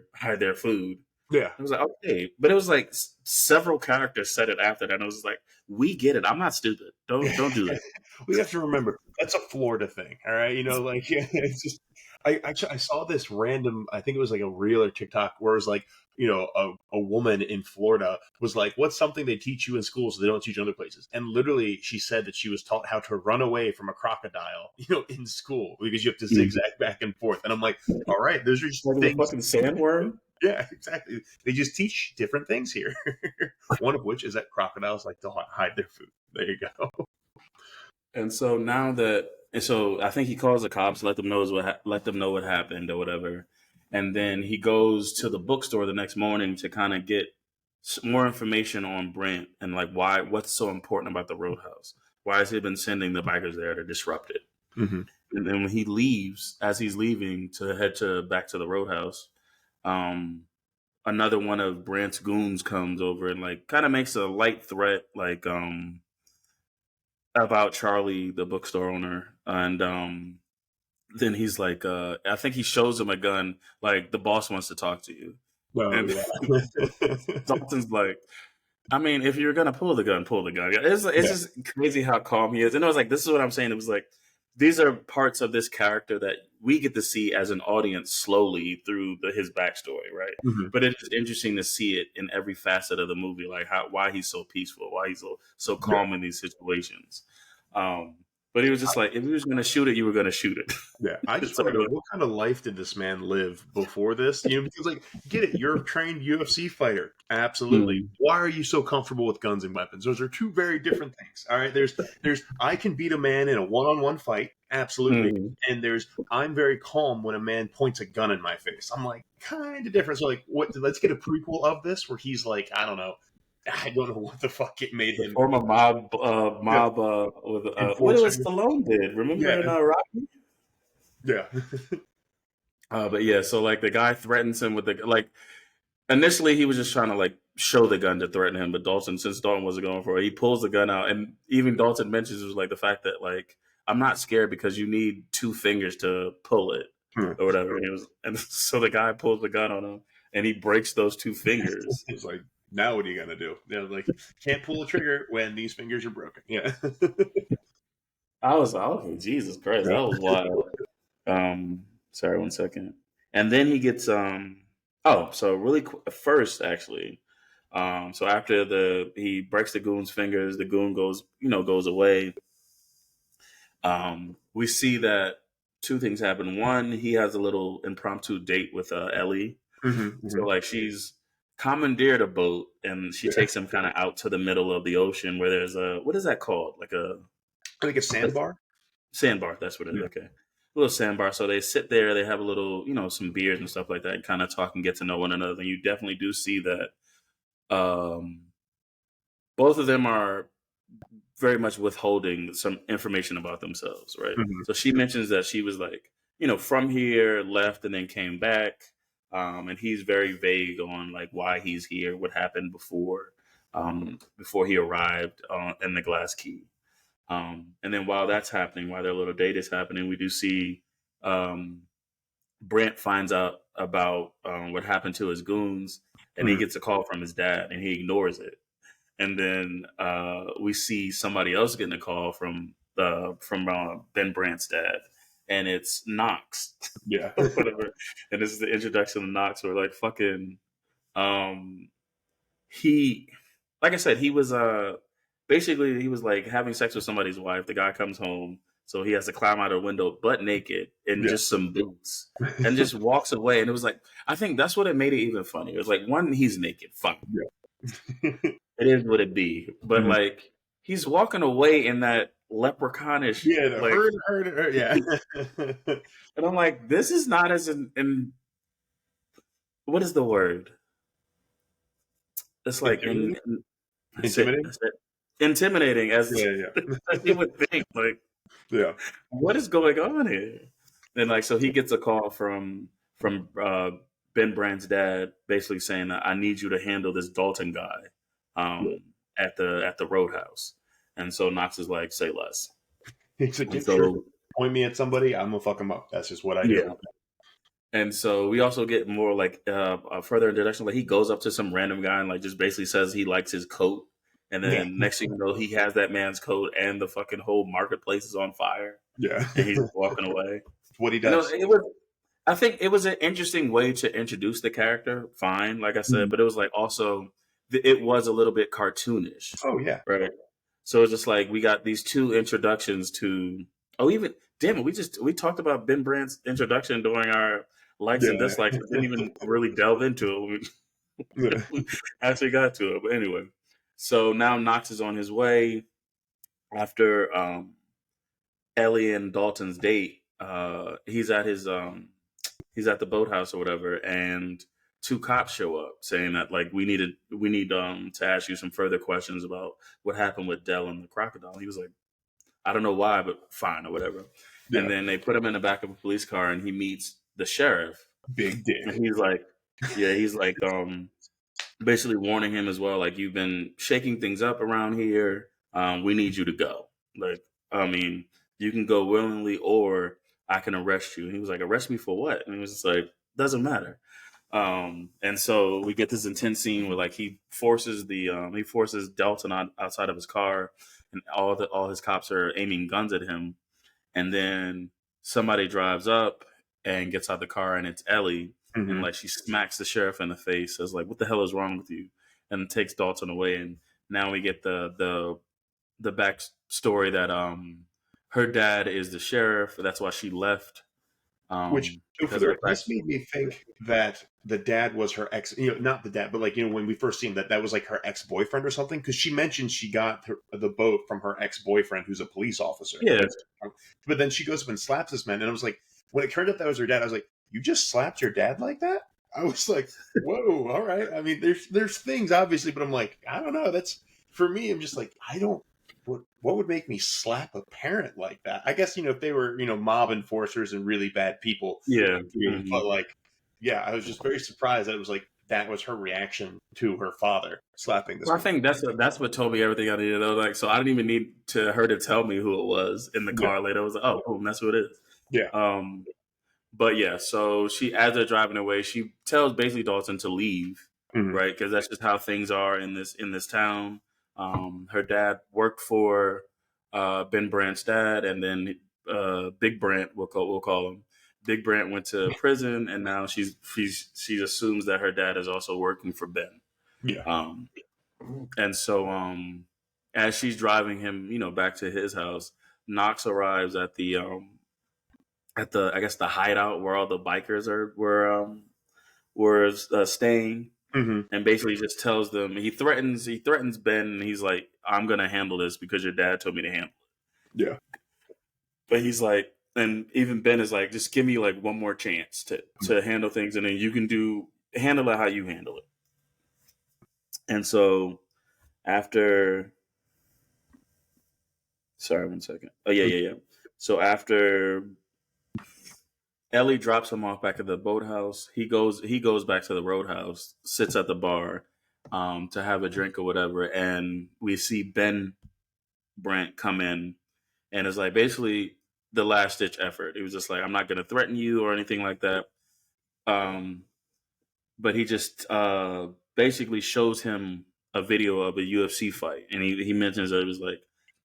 Speaker 2: food. Yeah, it was like, okay, but it was like several characters said it after that, and it was like, we get it. I'm not stupid. Don't do that.
Speaker 1: We have to remember that's a Florida thing. All right, it's just I saw this random. I think it was like a reel or TikTok where it was like, a woman in Florida was like, what's something they teach you in school so they don't teach in other places? And literally, she said that she was taught how to run away from a crocodile, in school because you have to zigzag back and forth. And I'm like, all right, those are just
Speaker 2: like
Speaker 1: things.
Speaker 2: A fucking sandworm.
Speaker 1: Yeah, exactly. They just teach different things here. One of which is that crocodiles like to hide their food. There you go.
Speaker 2: And so I think he calls the cops, let them know what happened or whatever. And then he goes to the bookstore the next morning to kind of get more information on Brant and like what's so important about the Roadhouse. Why has he been sending the bikers there to disrupt it? And then when he leaves, as he's leaving to head back to the Roadhouse, another one of Brant's goons comes over and like kind of makes a light threat, like about Charlie, the bookstore owner, and then he's like, I think he shows him a gun, like the boss wants to talk to you. And Dalton's like, I mean, if you're gonna pull the gun, pull the gun. It's just crazy how calm he is. And it was like, this is what I'm saying. It was like, these are parts of this character that we get to see as an audience slowly through his backstory, right? But it's interesting to see it in every facet of the movie, like why he's so peaceful, why he's so calm in these situations. But he was just like, if you was going to shoot it, you were going to shoot it.
Speaker 1: Yeah, I just want to know, what kind of life did this man live before this? Because like, get it, you're a trained UFC fighter. Absolutely. Why are you so comfortable with guns and weapons? Those are two very different things. All right, there's I can beat a man in a one-on-one fight. Absolutely. And I'm very calm when a man points a gun in my face. I'm like, kind of different. So like, let's get a prequel of this where he's like, I don't know what the fuck it made him.
Speaker 2: Former mob with what was Stallone did? Remember in Rocky?
Speaker 1: Yeah.
Speaker 2: But yeah, so like the guy threatens him with initially he was just trying to like show the gun to threaten him, but since Dalton wasn't going for it, he pulls the gun out, and even Dalton mentions it was like the fact that like, I'm not scared because you need two fingers to pull it or whatever. And so the guy pulls the gun on him, and he breaks those two fingers.
Speaker 1: It's like, now what are you gonna do? Like, can't pull a trigger when these fingers are broken. Yeah.
Speaker 2: I was like, oh, Jesus Christ, that was wild. Sorry, 1 second. And then he gets so really first actually. So after he breaks the goon's fingers, the goon goes away. We see that two things happen. One, he has a little impromptu date with Ellie. So like she's commandeered a boat, and she takes him kind of out to the middle of the ocean where there's what is that called? Like a
Speaker 1: sandbar?
Speaker 2: Sandbar, that's what it is. Okay. little sandbar. So they sit there, they have a little, some beers and stuff like that, and kind of talk and get to know one another. And you definitely do see that both of them are very much withholding some information about themselves, right?
Speaker 1: Mm-hmm.
Speaker 2: So she mentions that she was like, from here, left, and then came back. And he's very vague on like why he's here, what happened before he arrived in the Glass Key. And then while that's happening, while their little date is happening, we do see Brent finds out about what happened to his goons, and he gets a call from his dad, and he ignores it. And then we see somebody else getting a call from Ben Brandt's dad, and it's Knox.
Speaker 1: Yeah.
Speaker 2: Whatever. And this is the introduction of Knox, where like fucking he, like I said, he was basically he was like having sex with somebody's wife. The guy comes home, so he has to climb out a window butt naked in just some boots, and just walks away. And it was like, I think that's what it made it even funnier. It was like, one, he's naked, fine.
Speaker 1: Yeah.
Speaker 2: It is what it be. But like he's walking away in that leprechaunish,
Speaker 1: herd, yeah.
Speaker 2: And I'm like, this is not as in what is the word? It's like intimidating as you would think. Like, what is going on here? And like, so he gets a call from Ben Brandt's dad, basically saying that I need you to handle this Dalton guy at the Roadhouse. And so Knox is like, say less.
Speaker 1: He's like, point me at somebody, I'm gonna fuck him up. That's just what I do.
Speaker 2: And so we also get more like a further introduction. Like he goes up to some random guy and like just basically says he likes his coat. And then next thing you know, he has that man's coat and the fucking whole marketplace is on fire.
Speaker 1: Yeah.
Speaker 2: And he's walking away.
Speaker 1: What he does.
Speaker 2: I think it was an interesting way to introduce the character. Fine, like I said, but it was like also it was a little bit cartoonish.
Speaker 1: Oh yeah,
Speaker 2: right. So it's just like we got these two introductions to. Oh, even damn it, we talked about Ben Brandt's introduction during our likes and dislikes. We didn't even really delve into it. We actually got to it, but anyway. So now Knox is on his way after Ellie and Dalton's date. He's at the boathouse or whatever, and two cops show up saying that like we need to ask you some further questions about what happened with Dell and the crocodile. He was like, I don't know why, but fine or whatever. Yeah. And then they put him in the back of a police car, and he meets the sheriff.
Speaker 1: Big dick.
Speaker 2: And he's like, basically warning him as well, like, you've been shaking things up around here. We need you to go. Like, I mean, you can go willingly, or I can arrest you. And he was like, arrest me for what? And he was just like, doesn't matter. And so we get this intense scene where like he forces Dalton outside of his car, and all his cops are aiming guns at him. And then somebody drives up and gets out the car, and it's Ellie. Mm-hmm. And like she smacks the sheriff in the face, says like, what the hell is wrong with you? And takes Dalton away. And now we get the backstory that her dad is the sheriff. That's why she left.
Speaker 1: Which this made me think that the dad was her ex, not the dad, but like, when we first seen that was like her ex-boyfriend or something. Cause she mentioned she got the boat from her ex-boyfriend, who's a police officer.
Speaker 2: Yeah.
Speaker 1: But then she goes up and slaps this man. And I was like, when it turned out that was her dad, I was like, you just slapped your dad like that? I was like, whoa, all right. I mean, there's things obviously, but I'm like, I don't know. That's for me. I'm just like, what would make me slap a parent like that? I guess, if they were, mob enforcers and really bad people.
Speaker 2: Yeah.
Speaker 1: But like, yeah, I was just very surprised that it was like, that was her reaction to her father slapping this.
Speaker 2: Well, I think that's what told me everything I needed to know. Like, so I didn't even need her to tell me who it was in the car later. I was like, oh, boom, that's who it is.
Speaker 1: Yeah.
Speaker 2: But yeah, so as they're driving away, she tells basically Dalton to leave, right? Because that's just how things are in this town. Her dad worked for Ben Brandt's dad, and then Big Brandt, we'll call him. Big Brandt went to prison, and now she assumes that her dad is also working for Ben.
Speaker 1: Yeah.
Speaker 2: And so as she's driving him, back to his house, Knox arrives at the I guess the hideout where all the bikers were staying. And basically just tells them, he threatens Ben, and he's like, I'm gonna handle this because your dad told me to handle it.
Speaker 1: Yeah.
Speaker 2: But he's like, And even Ben is like, just give me like one more chance to handle things, and then you can handle it how you handle it. And so after, sorry, 1 second. Oh yeah. So after Ellie drops him off back at the boathouse, he goes back to the roadhouse, sits at the bar, to have a drink or whatever, and we see Ben Brandt come in, and it's like basically the last ditch effort. He was just like, I'm not going to threaten you or anything like that. But he just basically shows him a video of a UFC fight, and he mentions that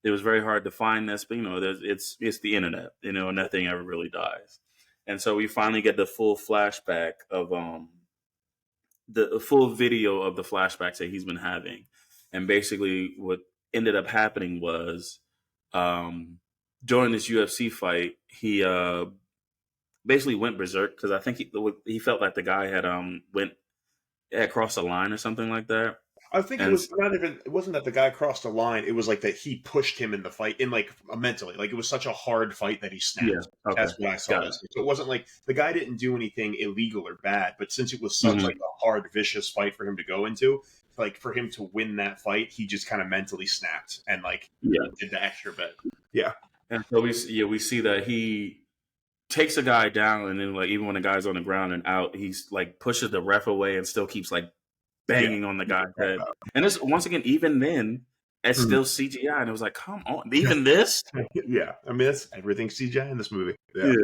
Speaker 2: it was very hard to find this, but it's the internet, and nothing ever really dies. And so we finally get the full flashback of the full video of the flashbacks that he's been having, and basically what ended up happening was during this UFC fight, he basically went berserk because I think he felt like the guy had crossed the line or something like that.
Speaker 1: I think it was not even. It wasn't that the guy crossed the line. It was like that he pushed him in the fight, mentally. Like it was such a hard fight that he snapped.
Speaker 2: Yeah, okay.
Speaker 1: That's what I saw. So it wasn't like the guy didn't do anything illegal or bad, but since it was such like a hard, vicious fight for him to go into, like for him to win that fight, he just kind of mentally snapped and did the extra bit. Yeah,
Speaker 2: and so we see that he takes a guy down, and then like even when the guy's on the ground and out, he's like pushes the ref away and still keeps like banging on the guy's head. And this, once again, even then, it's still CGI, and it was like, come on, even this?
Speaker 1: Yeah, I mean, that's everything CGI in this movie.
Speaker 2: Yeah.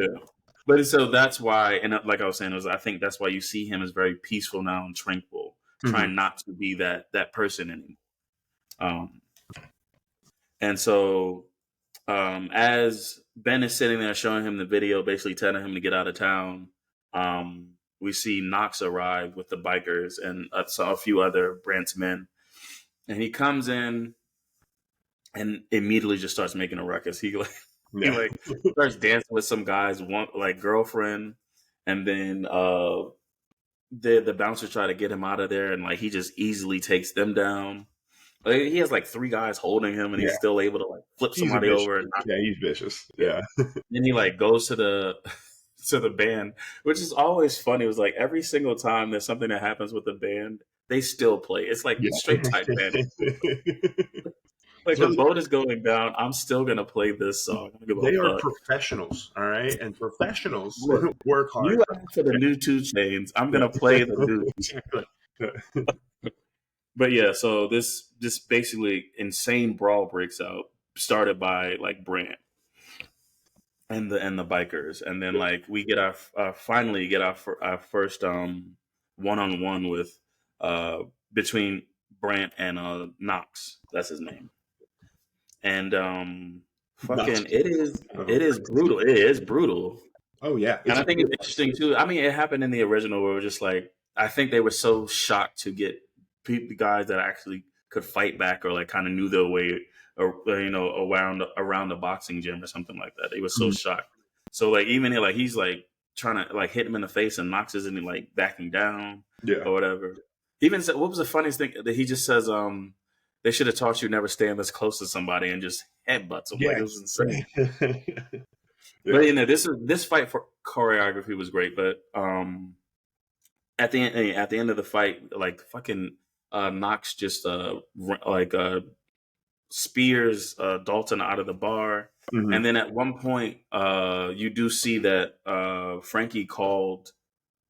Speaker 2: But so that's why, and like I was saying, I think that's why you see him as very peaceful now and tranquil, trying not to be that person anymore. And so as Ben is sitting there showing him the video, basically telling him to get out of town, we see Knox arrive with the bikers and a few other Brandt's men. And he comes in and immediately just starts making a ruckus. He starts dancing with some guy's girlfriend, and then the bouncers try to get him out of there, and like he just easily takes them down. Like, he has like 3 guys holding him, and he's still able to like flip somebody over. And
Speaker 1: he's vicious. Yeah.
Speaker 2: Then he like goes to the band, which is always funny. It was like every single time there's something that happens with the band, they still play. It's like straight Titanic. Like the boat is going down, I'm still gonna play this song.
Speaker 1: They are professionals, all right, and professionals work hard.
Speaker 2: You asked for the new 2 Chainz. I'm gonna play the new. But yeah, so this basically insane brawl breaks out, started by like Brandt and the bikers, and then like we get our finally get our first one-on-one with between Brandt and Knox. That's his name. And fucking it is brutal. It is brutal.
Speaker 1: Oh yeah.
Speaker 2: And I think it's interesting too. I mean, it happened in the original where it was just like, I think they were so shocked to get the guys that actually could fight back or like kind of knew their way, or around the boxing gym or something like that. They were so shocked. So like even he's like trying to like hit him in the face, and Knox isn't like backing down or whatever. Even said, what was the funniest thing that he just says? They should have taught you never stand this close to somebody, and just headbutts him. Like, it was insane. But this fight for choreography was great. But at the end of the fight, like fucking Knox just spears Dalton out of the bar, and then at one point you do see that Frankie called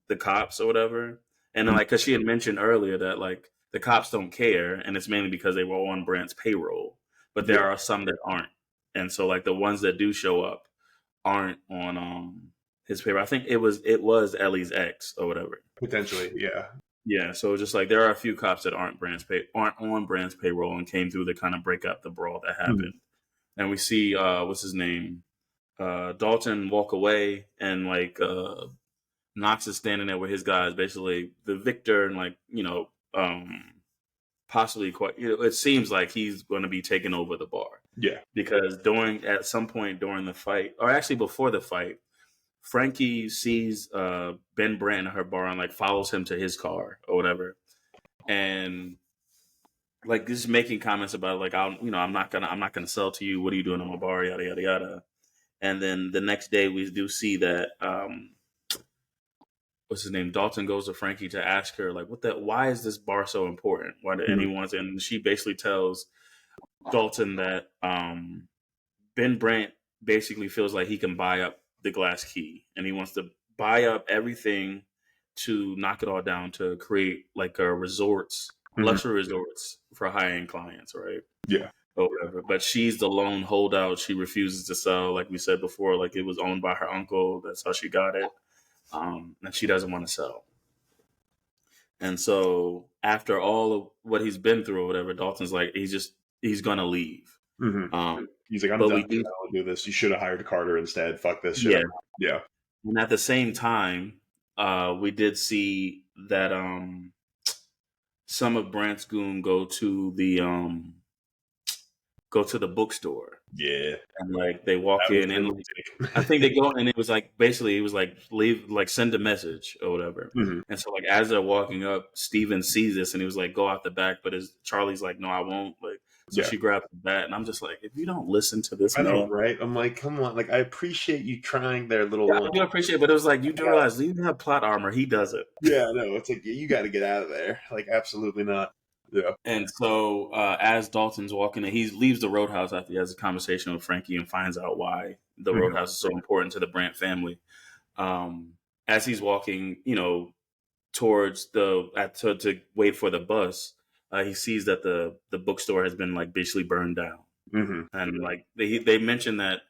Speaker 2: the cops or whatever, and like because she had mentioned earlier that like the cops don't care, and it's mainly because they were on Brandt's payroll, but there are some that aren't, and so like the ones that do show up aren't on his payroll. I think it was Ellie's ex or whatever.
Speaker 1: Potentially, yeah.
Speaker 2: Yeah, so just like there are a few cops that aren't on Brandt's payroll and came through to kind of break up the brawl that happened. And we see what's his name, Dalton walk away, and like Knox is standing there with his guys, basically the victor, and like possibly quite. It seems like he's going to be taking over the bar.
Speaker 1: Yeah,
Speaker 2: because at some point during the fight, or actually before the fight, Frankie sees Ben Brandt in her bar and like follows him to his car or whatever, and like just making comments about like I'm not gonna sell to you. What are you doing in my bar? Yada yada yada. And then the next day, we do see that what's his name? Dalton goes to Frankie to ask her, like, why is this bar so important? Why did anyone? And she basically tells Dalton that Ben Brandt basically feels like he can buy up the glass key, and he wants to buy up everything to knock it all down to create like a luxury resorts for high end clients, right?
Speaker 1: Yeah.
Speaker 2: Or whatever. But she's the lone holdout. She refuses to sell, like we said before, like it was owned by her uncle. That's how she got it. And she doesn't want to sell. And so after all of what he's been through or whatever, Dalton's like, he's gonna leave.
Speaker 1: He's like, I'm done. I don't do this. You should have hired Carter instead. Fuck this shit. Yeah.
Speaker 2: And at the same time, we did see that some of Brandt's goon go to the bookstore.
Speaker 1: Yeah.
Speaker 2: And like they walk in and like, I think they go and it was like send a message or whatever. And so like as they're walking up, Steven sees this and he was like, go out the back, but Charlie's like, no, I won't. Like so she grabs the bat and I'm just like, if you don't listen to this,
Speaker 1: I know, right? I'm like, come on, like I appreciate you trying their little.
Speaker 2: I do appreciate, but it was like you do realize you have plot armor. He doesn't.
Speaker 1: Yeah, no, it's like you got to get out of there. Like absolutely not. Yeah.
Speaker 2: And so as Dalton's walking in, he leaves the Roadhouse after he has a conversation with Frankie and finds out why the Roadhouse is so important to the Brandt family. As he's walking, towards to wait for the bus, he sees that the bookstore has been like basically burned down. And like they mentioned that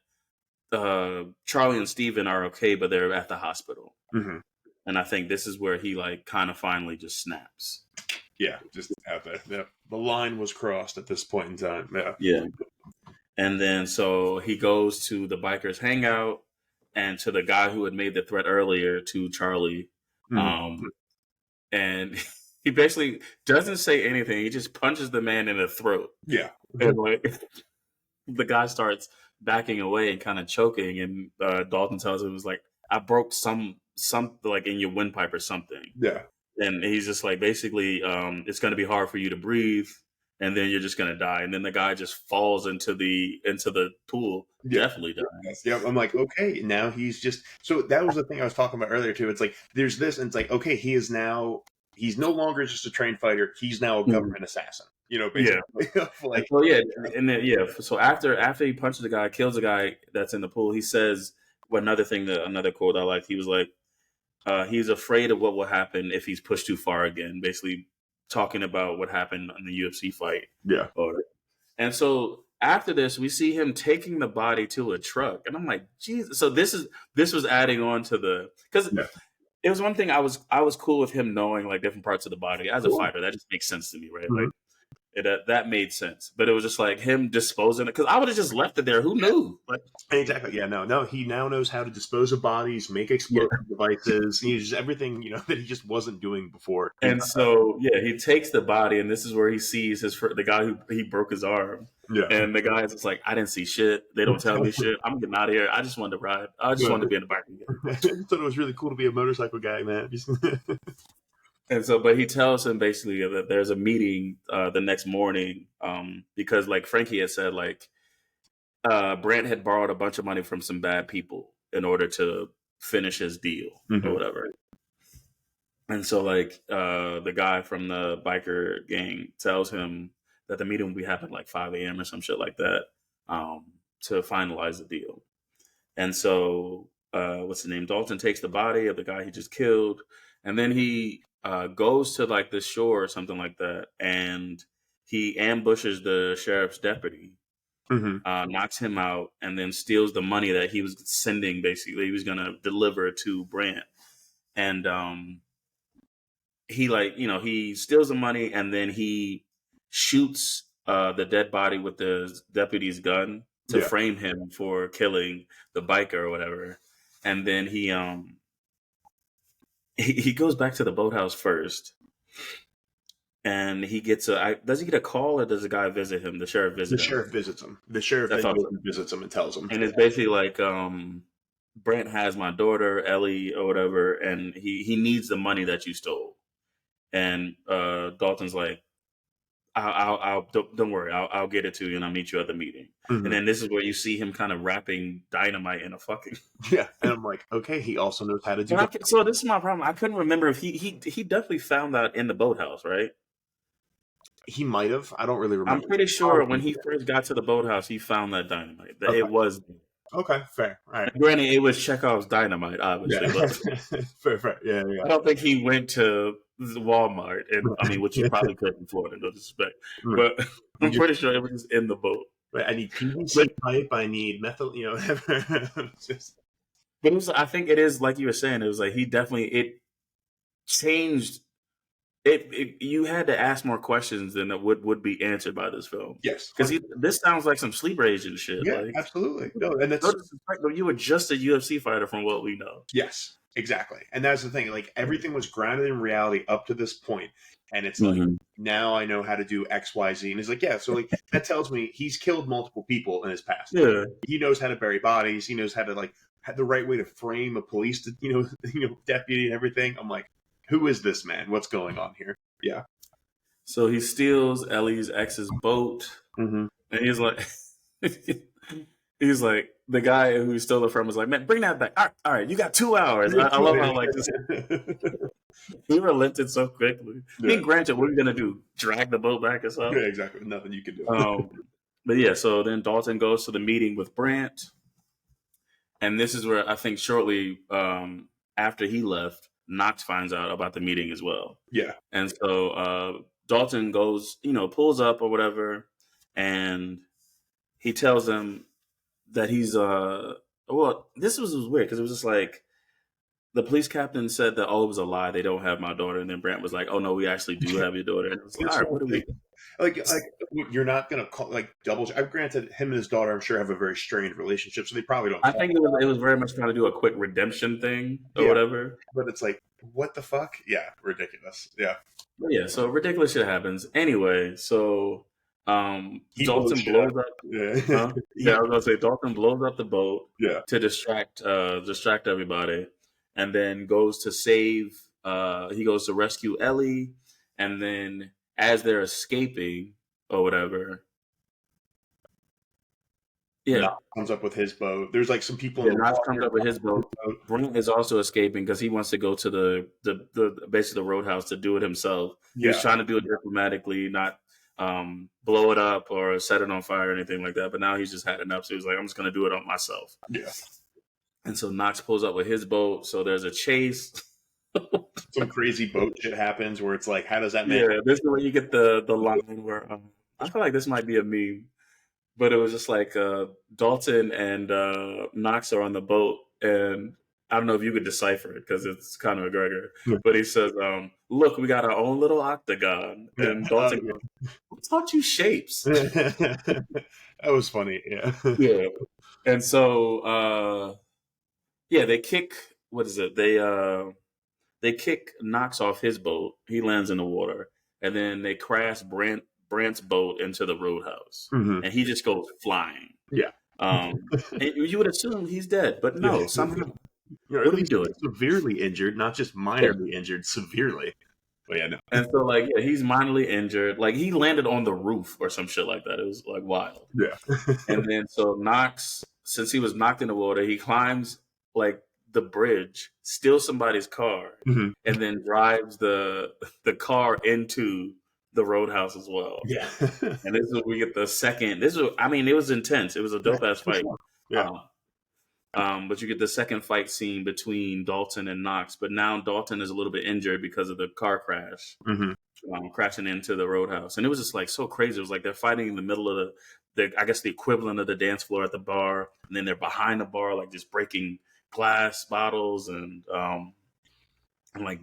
Speaker 2: Charlie and Steven are okay, but they're at the hospital. And I think this is where he like kind of finally just snaps.
Speaker 1: Yeah, just out there. Yeah, the line was crossed at this point in time. Yeah.
Speaker 2: Yeah. And then so he goes to the bikers hangout and to the guy who had made the threat earlier to Charlie. And he basically doesn't say anything. He just punches the man in the throat.
Speaker 1: Yeah.
Speaker 2: And like the guy starts backing away and kind of choking. And Dalton tells him, it was like, I broke some like in your windpipe or something.
Speaker 1: Yeah.
Speaker 2: And he's just like, basically, it's going to be hard for you to breathe, and then you're just going to die. And then the guy just falls into the pool, definitely dies.
Speaker 1: Yeah, I'm like, okay, now he's just. So that was the thing I was talking about earlier too. It's like there's this, and it's like, okay, he's no longer just a trained fighter. He's now a government assassin. Basically.
Speaker 2: Yeah. Like, well, yeah, and then So after he punches the guy, kills the guy that's in the pool, he says another quote I liked. He was like, he's afraid of what will happen if he's pushed too far again, basically talking about what happened in the UFC fight.
Speaker 1: Yeah.
Speaker 2: And so after this, we see him taking the body to a truck. And I'm like, Jesus. So this was adding on to because it was one thing I was cool with him knowing like different parts of the body. As a fighter, that just makes sense to me, right? Like that made sense. But it was just like him disposing it, because I would have just left it there. Who knew? Like,
Speaker 1: exactly. Yeah, no. He now knows how to dispose of bodies, make explosive devices. He's everything that he just wasn't doing before.
Speaker 2: And so he takes the body, and this is where he sees the guy who he broke his arm. Yeah. And the guy is just like, I didn't see shit. They don't tell me shit. I'm getting out of here. I just wanted to ride. I just wanted to be in the bike again.
Speaker 1: I thought it was really cool to be a motorcycle guy, man.
Speaker 2: And so, but he tells him basically that there's a meeting the next morning because, like Frankie had said, like Brandt had borrowed a bunch of money from some bad people in order to finish his deal or whatever. And so, like the guy from the biker gang tells him that the meeting will be happening like 5 a.m. or some shit like that to finalize the deal. And so, what's his name? Dalton takes the body of the guy he just killed, and then he goes to like the shore or something like that, and he ambushes the sheriff's deputy, knocks him out, and then steals the money that he was sending. Basically, he was going to deliver to Brandt, and he steals the money, and then he shoots the dead body with the deputy's gun to frame him for killing the biker or whatever, and then he goes back to the boathouse first, and he gets does he get a call, or does the guy visit him? The sheriff visits him.
Speaker 1: The sheriff visits him. The sheriff visits him and tells him.
Speaker 2: And it's basically like, Brandt has my daughter, Ellie, or whatever, and he needs the money that you stole. And Dalton's like, don't worry. I'll get it to you, and I'll meet you at the meeting.
Speaker 1: Mhm.
Speaker 2: And then this is where you see him kind of wrapping dynamite in a fucking.
Speaker 1: Yeah, and I'm like, okay, he also knows how to do.
Speaker 2: So this is my problem. I couldn't remember if he definitely found that in the boathouse, right?
Speaker 1: He might have. I don't really remember.
Speaker 2: I'm pretty sure when he first got to the boathouse, he found that dynamite. That it was.
Speaker 1: Okay, fair. All right.
Speaker 2: Granted, it was Chekhov's dynamite, obviously.
Speaker 1: Yeah.
Speaker 2: But
Speaker 1: fair. Yeah.
Speaker 2: I don't think he went to Walmart, and I mean, which you probably could in Florida, no disrespect.
Speaker 1: Right.
Speaker 2: But I'm pretty sure it was just in the boat.
Speaker 1: Right. I need PVC pipe. I need methyl. Whatever.
Speaker 2: But it was, I think it is like you were saying. It was like it changed. You had to ask more questions than that would be answered by this film.
Speaker 1: Yes,
Speaker 2: because this sounds like some sleeper agent shit.
Speaker 1: Yeah,
Speaker 2: like,
Speaker 1: absolutely. No, and that's
Speaker 2: you were just a UFC fighter from what we know.
Speaker 1: Yes, exactly. And that's the thing. Like everything was grounded in reality up to this point, and it's like now I know how to do X, Y, Z. And it's like, yeah, so like that tells me he's killed multiple people in his past.
Speaker 2: Yeah,
Speaker 1: he knows how to bury bodies. He knows how to like have the right way to frame a police, deputy and everything. I'm like, who is this man? What's going on here? Yeah.
Speaker 2: So he steals Ellie's ex's boat, and he's like, the guy who he stole it from was like, man, bring that back. All right, you got 2 hours. I love how like this. He relented so quickly. Yeah. I mean, granted, what are you gonna do? Drag the boat back or something?
Speaker 1: Yeah, exactly. Nothing you can do.
Speaker 2: But yeah, so then Dalton goes to the meeting with Brandt, and this is where I think shortly after he left, Knox finds out about the meeting as well.
Speaker 1: Yeah.
Speaker 2: And so Dalton goes, pulls up or whatever, and he tells them that he's this was weird because it was just like the police captain said that, it was a lie, they don't have my daughter, and then Brandt was like, oh no, we actually do have your daughter. And it was like, all right, what do we
Speaker 1: like you're not gonna call like double. I've granted him and his daughter, I'm sure, have a very strained relationship, so they probably don't.
Speaker 2: I think it was very much trying to do a quick redemption thing or whatever.
Speaker 1: But it's like, what the fuck? Yeah, ridiculous. Yeah.
Speaker 2: But yeah, so ridiculous shit happens. Anyway, so Dalton blows up.
Speaker 1: Yeah.
Speaker 2: I was gonna say Dalton blows up the boat.
Speaker 1: Yeah.
Speaker 2: To distract everybody, and then goes to save. He goes to rescue Ellie, and then as they're escaping or whatever,
Speaker 1: Knox comes up with his boat. There's like some people.
Speaker 2: Knox comes up with his boat. Brandt is also escaping because he wants to go to the basically the roadhouse to do it himself.
Speaker 1: Yeah.
Speaker 2: He's trying to do it diplomatically, not blow it up or set it on fire or anything like that. But now he's just had enough, so he's like, I'm just going to do it on myself.
Speaker 1: Yeah.
Speaker 2: And so Knox pulls up with his boat. So there's a chase.
Speaker 1: Some crazy boat shit happens where it's like, how does that make?
Speaker 2: Yeah, this is where you get the line where I feel like this might be a meme, but it was just like Dalton and Knox are on the boat, and I don't know if you could decipher it because it's Conor McGregor, but he says, look, we got our own little octagon. And Dalton goes, who taught you shapes?
Speaker 1: That was funny, yeah.
Speaker 2: Yeah. And so, they kick, what is it? They kick Knox off his boat. He lands in the water. And then they crash Brandt's boat into the roadhouse. And he just goes flying.
Speaker 1: Yeah.
Speaker 2: And you would assume he's dead, but no, somehow.
Speaker 1: What are we doing? Severely injured, not just minorly injured, severely. But yeah, no.
Speaker 2: And so, he's minorly injured. Like, he landed on the roof or some shit like that. It was, wild.
Speaker 1: Yeah.
Speaker 2: And then, so Knox, since he was knocked in the water, he climbs, the bridge, steals somebody's car, and then drives the car into the roadhouse as well.
Speaker 1: Yeah.
Speaker 2: And this is where we get the second. It was intense. It was a dope-ass fight.
Speaker 1: Yeah.
Speaker 2: But you get the second fight scene between Dalton and Knox, but now Dalton is a little bit injured because of the car crash, crashing into the roadhouse. And it was just so crazy. It was like they're fighting in the middle of the I guess the equivalent of the dance floor at the bar, and then they're behind the bar, just breaking glass bottles and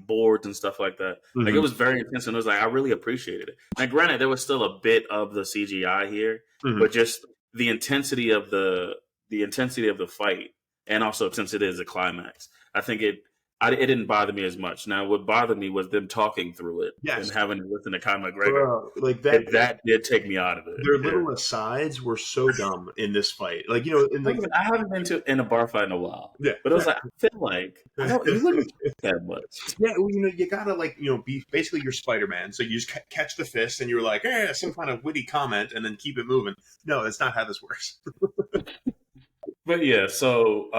Speaker 2: boards and stuff like that. It was very intense, and it was I really appreciated it. Now, granted, there was still a bit of the CGI here, but just the intensity of the fight, and also since it is a climax, I it didn't bother me as much. Now, what bothered me was them talking through it and
Speaker 1: Yes,
Speaker 2: having to listen to Conor McGregor.
Speaker 1: bro, like that.
Speaker 2: That did take me out of it.
Speaker 1: Their little asides were so dumb in this fight. Like,
Speaker 2: I haven't been in a bar fight in a while.
Speaker 1: Yeah,
Speaker 2: but it was like, I feel like you wouldn't that much.
Speaker 1: Yeah, well, you gotta be basically you're Spider-Man, so you just catch the fist and you're like, some kind of witty comment, and then keep it moving. No, that's not how this works.
Speaker 2: But yeah, so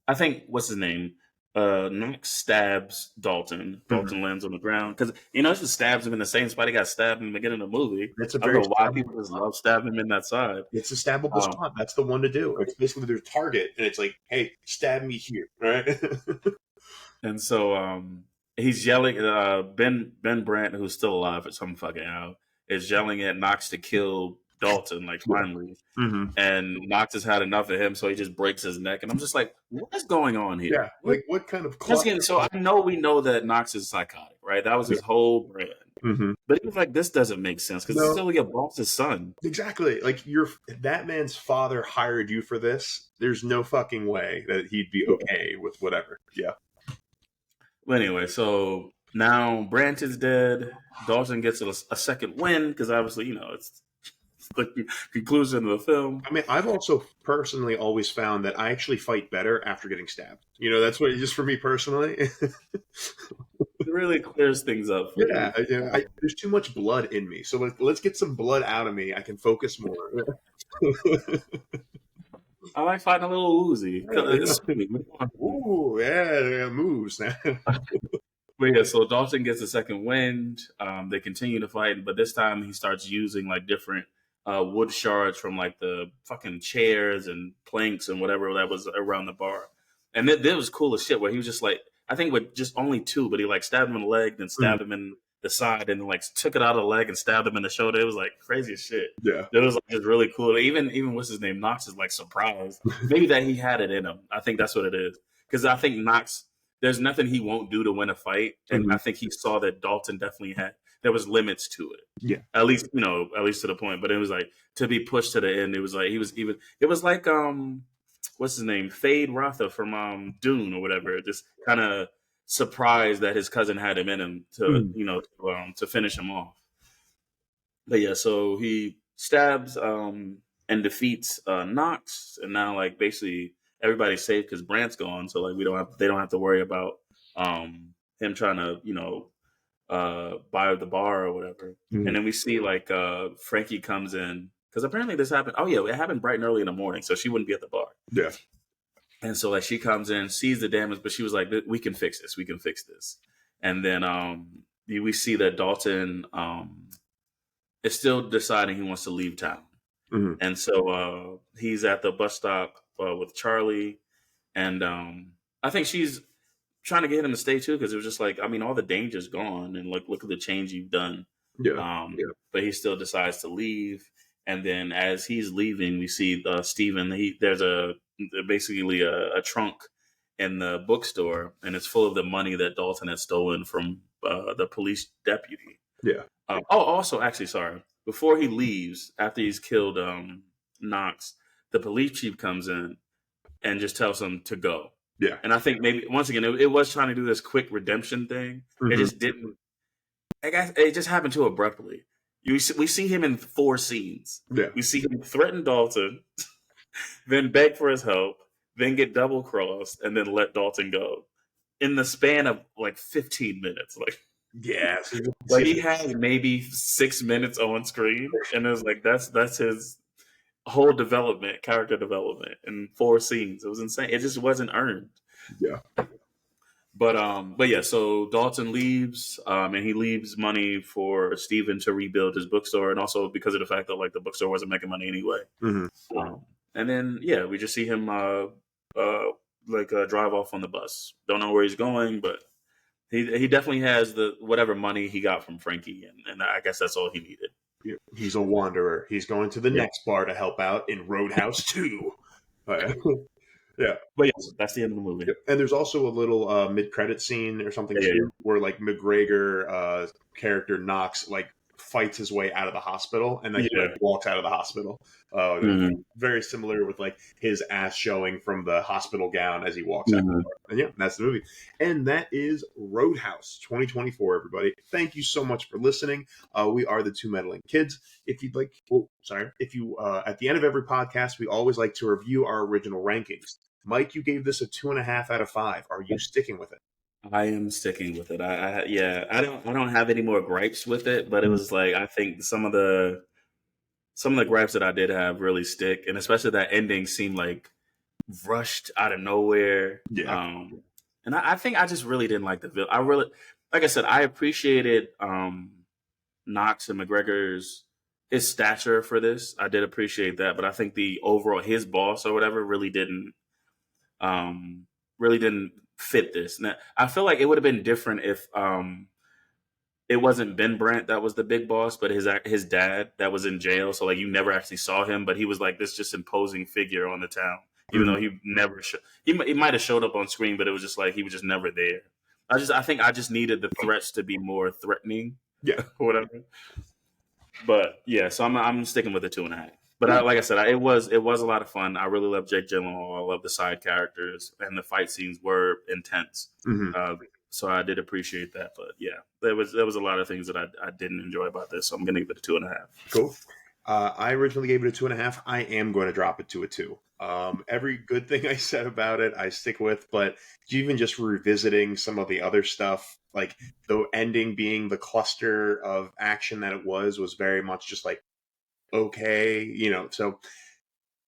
Speaker 2: I think what's his name? Knox stabs Dalton. Dalton lands on the ground because he just stabs him in the same spot he got stabbed in the beginning of the movie.
Speaker 1: It's a
Speaker 2: I don't know why people just love stabbing him in that side.
Speaker 1: It's a stabbable spot. That's the one to do. It's basically their target, and it's like, hey, stab me here, right?
Speaker 2: And so he's yelling. Ben Brandt, who's still alive at some fucking how, is yelling at Knox to kill Dalton, like finally. And Knox has had enough of him, so he just breaks his neck. And I'm just like, what is going on here?
Speaker 1: Yeah, like what kind of
Speaker 2: so we know that Knox is psychotic, right? That was his whole brand. But he was like, this doesn't make sense because it's still your boss's son.
Speaker 1: Exactly. Like that man's father hired you for this. There's no fucking way that he'd be okay with whatever. Yeah.
Speaker 2: Well, anyway, so now Brandt is dead. Dalton gets a second win because obviously, it's the conclusion of the film.
Speaker 1: I mean, I've also personally always found that I actually fight better after getting stabbed. That's what just for me personally.
Speaker 2: It really clears things up.
Speaker 1: There's too much blood in me, so let's get some blood out of me. I can focus more.
Speaker 2: I like fighting a little Uzi.
Speaker 1: Ooh, yeah, moves now.
Speaker 2: But yeah, so Dalton gets a second wind. They continue to fight, but this time he starts using like different wood shards from like the fucking chairs and planks and whatever that was around the bar. And that was cool as shit where he was just like, I think with just only two, but he like stabbed him in the leg, then stabbed him in the side, and like took it out of the leg and stabbed him in the shoulder. It was like crazy as shit.
Speaker 1: Yeah.
Speaker 2: It was like just really cool. Even what's his name? Knox is like surprised. Maybe that he had it in him. I think that's what it is. Because I think Knox, there's nothing he won't do to win a fight. And I think he saw that Dalton definitely there was limits to it.
Speaker 1: Yeah.
Speaker 2: At least to the point. But it was like to be pushed to the end, it was like it was like what's his name? Fade Rotha from Dune or whatever. Just kind of surprised that his cousin had him in him to finish him off. But yeah, so he stabs and defeats Knox, and now like basically everybody's safe because Brandt's gone, so like they don't have to worry about him trying to buy the bar or whatever. And then we see like Frankie comes in because apparently this happened. Oh yeah, it happened bright and early in the morning, so she wouldn't be at the bar.
Speaker 1: Yeah.
Speaker 2: And so like she comes in, sees the damage, but she was like, we can fix this. We can fix this. And then we see that Dalton is still deciding he wants to leave town. And so he's at the bus stop with Charlie. And I think she's trying to get him to stay too, because it was just like, I mean, all the danger's gone. And look at the change you've done.
Speaker 1: Yeah.
Speaker 2: But he still decides to leave. And then as he's leaving, we see Steven. There's basically a trunk in the bookstore, and it's full of the money that Dalton had stolen from the police deputy.
Speaker 1: Yeah.
Speaker 2: Also, actually, sorry. Before he leaves, after he's killed Knox, the police chief comes in and just tells him to go.
Speaker 1: Yeah.
Speaker 2: And I think maybe once again it was trying to do this quick redemption thing. It just didn't. I guess it just happened too abruptly. We see him in 4 scenes.
Speaker 1: Yeah.
Speaker 2: We see him threaten Dalton, then beg for his help, then get double crossed, and then let Dalton go in the span of like 15 minutes. Like,
Speaker 1: yeah,
Speaker 2: like he had maybe 6 minutes on screen, and it was like that's his whole character development in 4 scenes. It was insane. It just wasn't earned.
Speaker 1: Yeah.
Speaker 2: But yeah, so Dalton leaves, and he leaves money for Steven to rebuild his bookstore, and also because of the fact that like the bookstore wasn't making money anyway. And then yeah, we just see him drive off on the bus. Don't know where he's going, but he definitely has the whatever money he got from Frankie, and I guess that's all he needed.
Speaker 1: He's a wanderer. He's going to the next bar to help out in Roadhouse 2. Yeah,
Speaker 2: but yes, that's the end of the movie.
Speaker 1: And there's also a little mid-credit scene or something where like McGregor character Knox like fights his way out of the hospital, and then he
Speaker 2: Yeah.
Speaker 1: like walks out of the hospital. Very similar with like his ass showing from the hospital gown as he walks out. And yeah, that's the movie. And that is Roadhouse 2024, everybody. Thank you so much for listening. We are the Two Meddling Kids. If you'd like, if you, at the end of every podcast, we always like to review our original rankings. Mike, you gave this a 2.5 out of 5. Are you sticking with it?
Speaker 2: I am sticking with it. I don't have any more gripes with it, but it was like, I think some of the gripes that I did have really stick, and especially that ending seemed like rushed out of nowhere.
Speaker 1: Yeah.
Speaker 2: And I think I just really didn't like the villain. I really, like I said, I appreciated Knox and McGregor's his stature for this. I did appreciate that, but I think the overall his boss or whatever really didn't fit this. Now, I feel like it would have been different if it wasn't Ben Brandt that was the big boss, but his dad that was in jail. So like you never actually saw him, but he was like this just imposing figure on the town, even though he never he might have showed up on screen, but it was just like he was just never there. I think I just needed the threats to be more threatening, or whatever. But yeah, so I'm sticking with the 2.5. But like I said, it was a lot of fun. I really love Jake Gyllenhaal. I love the side characters, and the fight scenes were intense. So I did appreciate that. But yeah, there was a lot of things that I didn't enjoy about this. So I'm going to give it a 2.5.
Speaker 1: Cool. I originally gave it a 2.5. I am going to drop it to a 2. Every good thing I said about it, I stick with. But even just revisiting some of the other stuff, like the ending being the cluster of action that it was very much just like, okay, so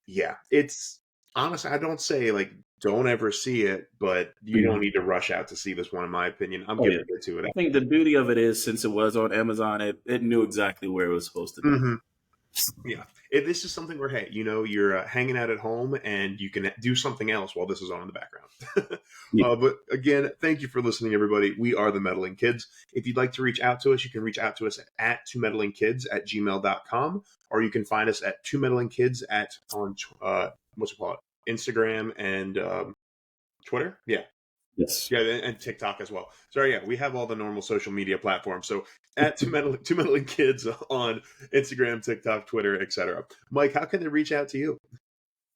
Speaker 1: yeah, it's honestly, I don't say like don't ever see it, but you don't need to rush out to see this one, in my opinion. I'm giving it to it.
Speaker 2: I think the beauty of it is, since it was on Amazon, it knew exactly where it was supposed to be.
Speaker 1: Yeah, this is something where, hey, you're hanging out at home and you can do something else while this is on in the background. But again, thank you for listening, everybody. We are the Meddling Kids. If you'd like to reach out to us, you can reach out to us at twomeddlingkids@gmail.com, or you can find us at twomeddlingkids on Instagram and Twitter. Yeah.
Speaker 2: Yes.
Speaker 1: Yeah, and TikTok as well. So yeah, we have all the normal social media platforms. So at Two Meddling Kids on Instagram, TikTok, Twitter, etc. Mike, how can they reach out to you?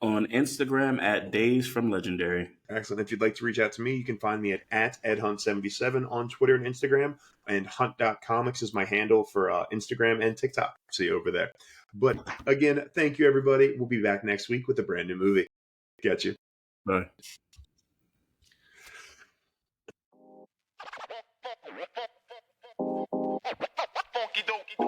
Speaker 2: On Instagram at Days from Legendary.
Speaker 1: Excellent. If you'd like to reach out to me, you can find me at EdHunt77 on Twitter and Instagram, and Hunt.comics is my handle for Instagram and TikTok. See you over there. But again, thank you, everybody. We'll be back next week with a brand new movie. Get you.
Speaker 2: Bye.
Speaker 3: Funky dokey.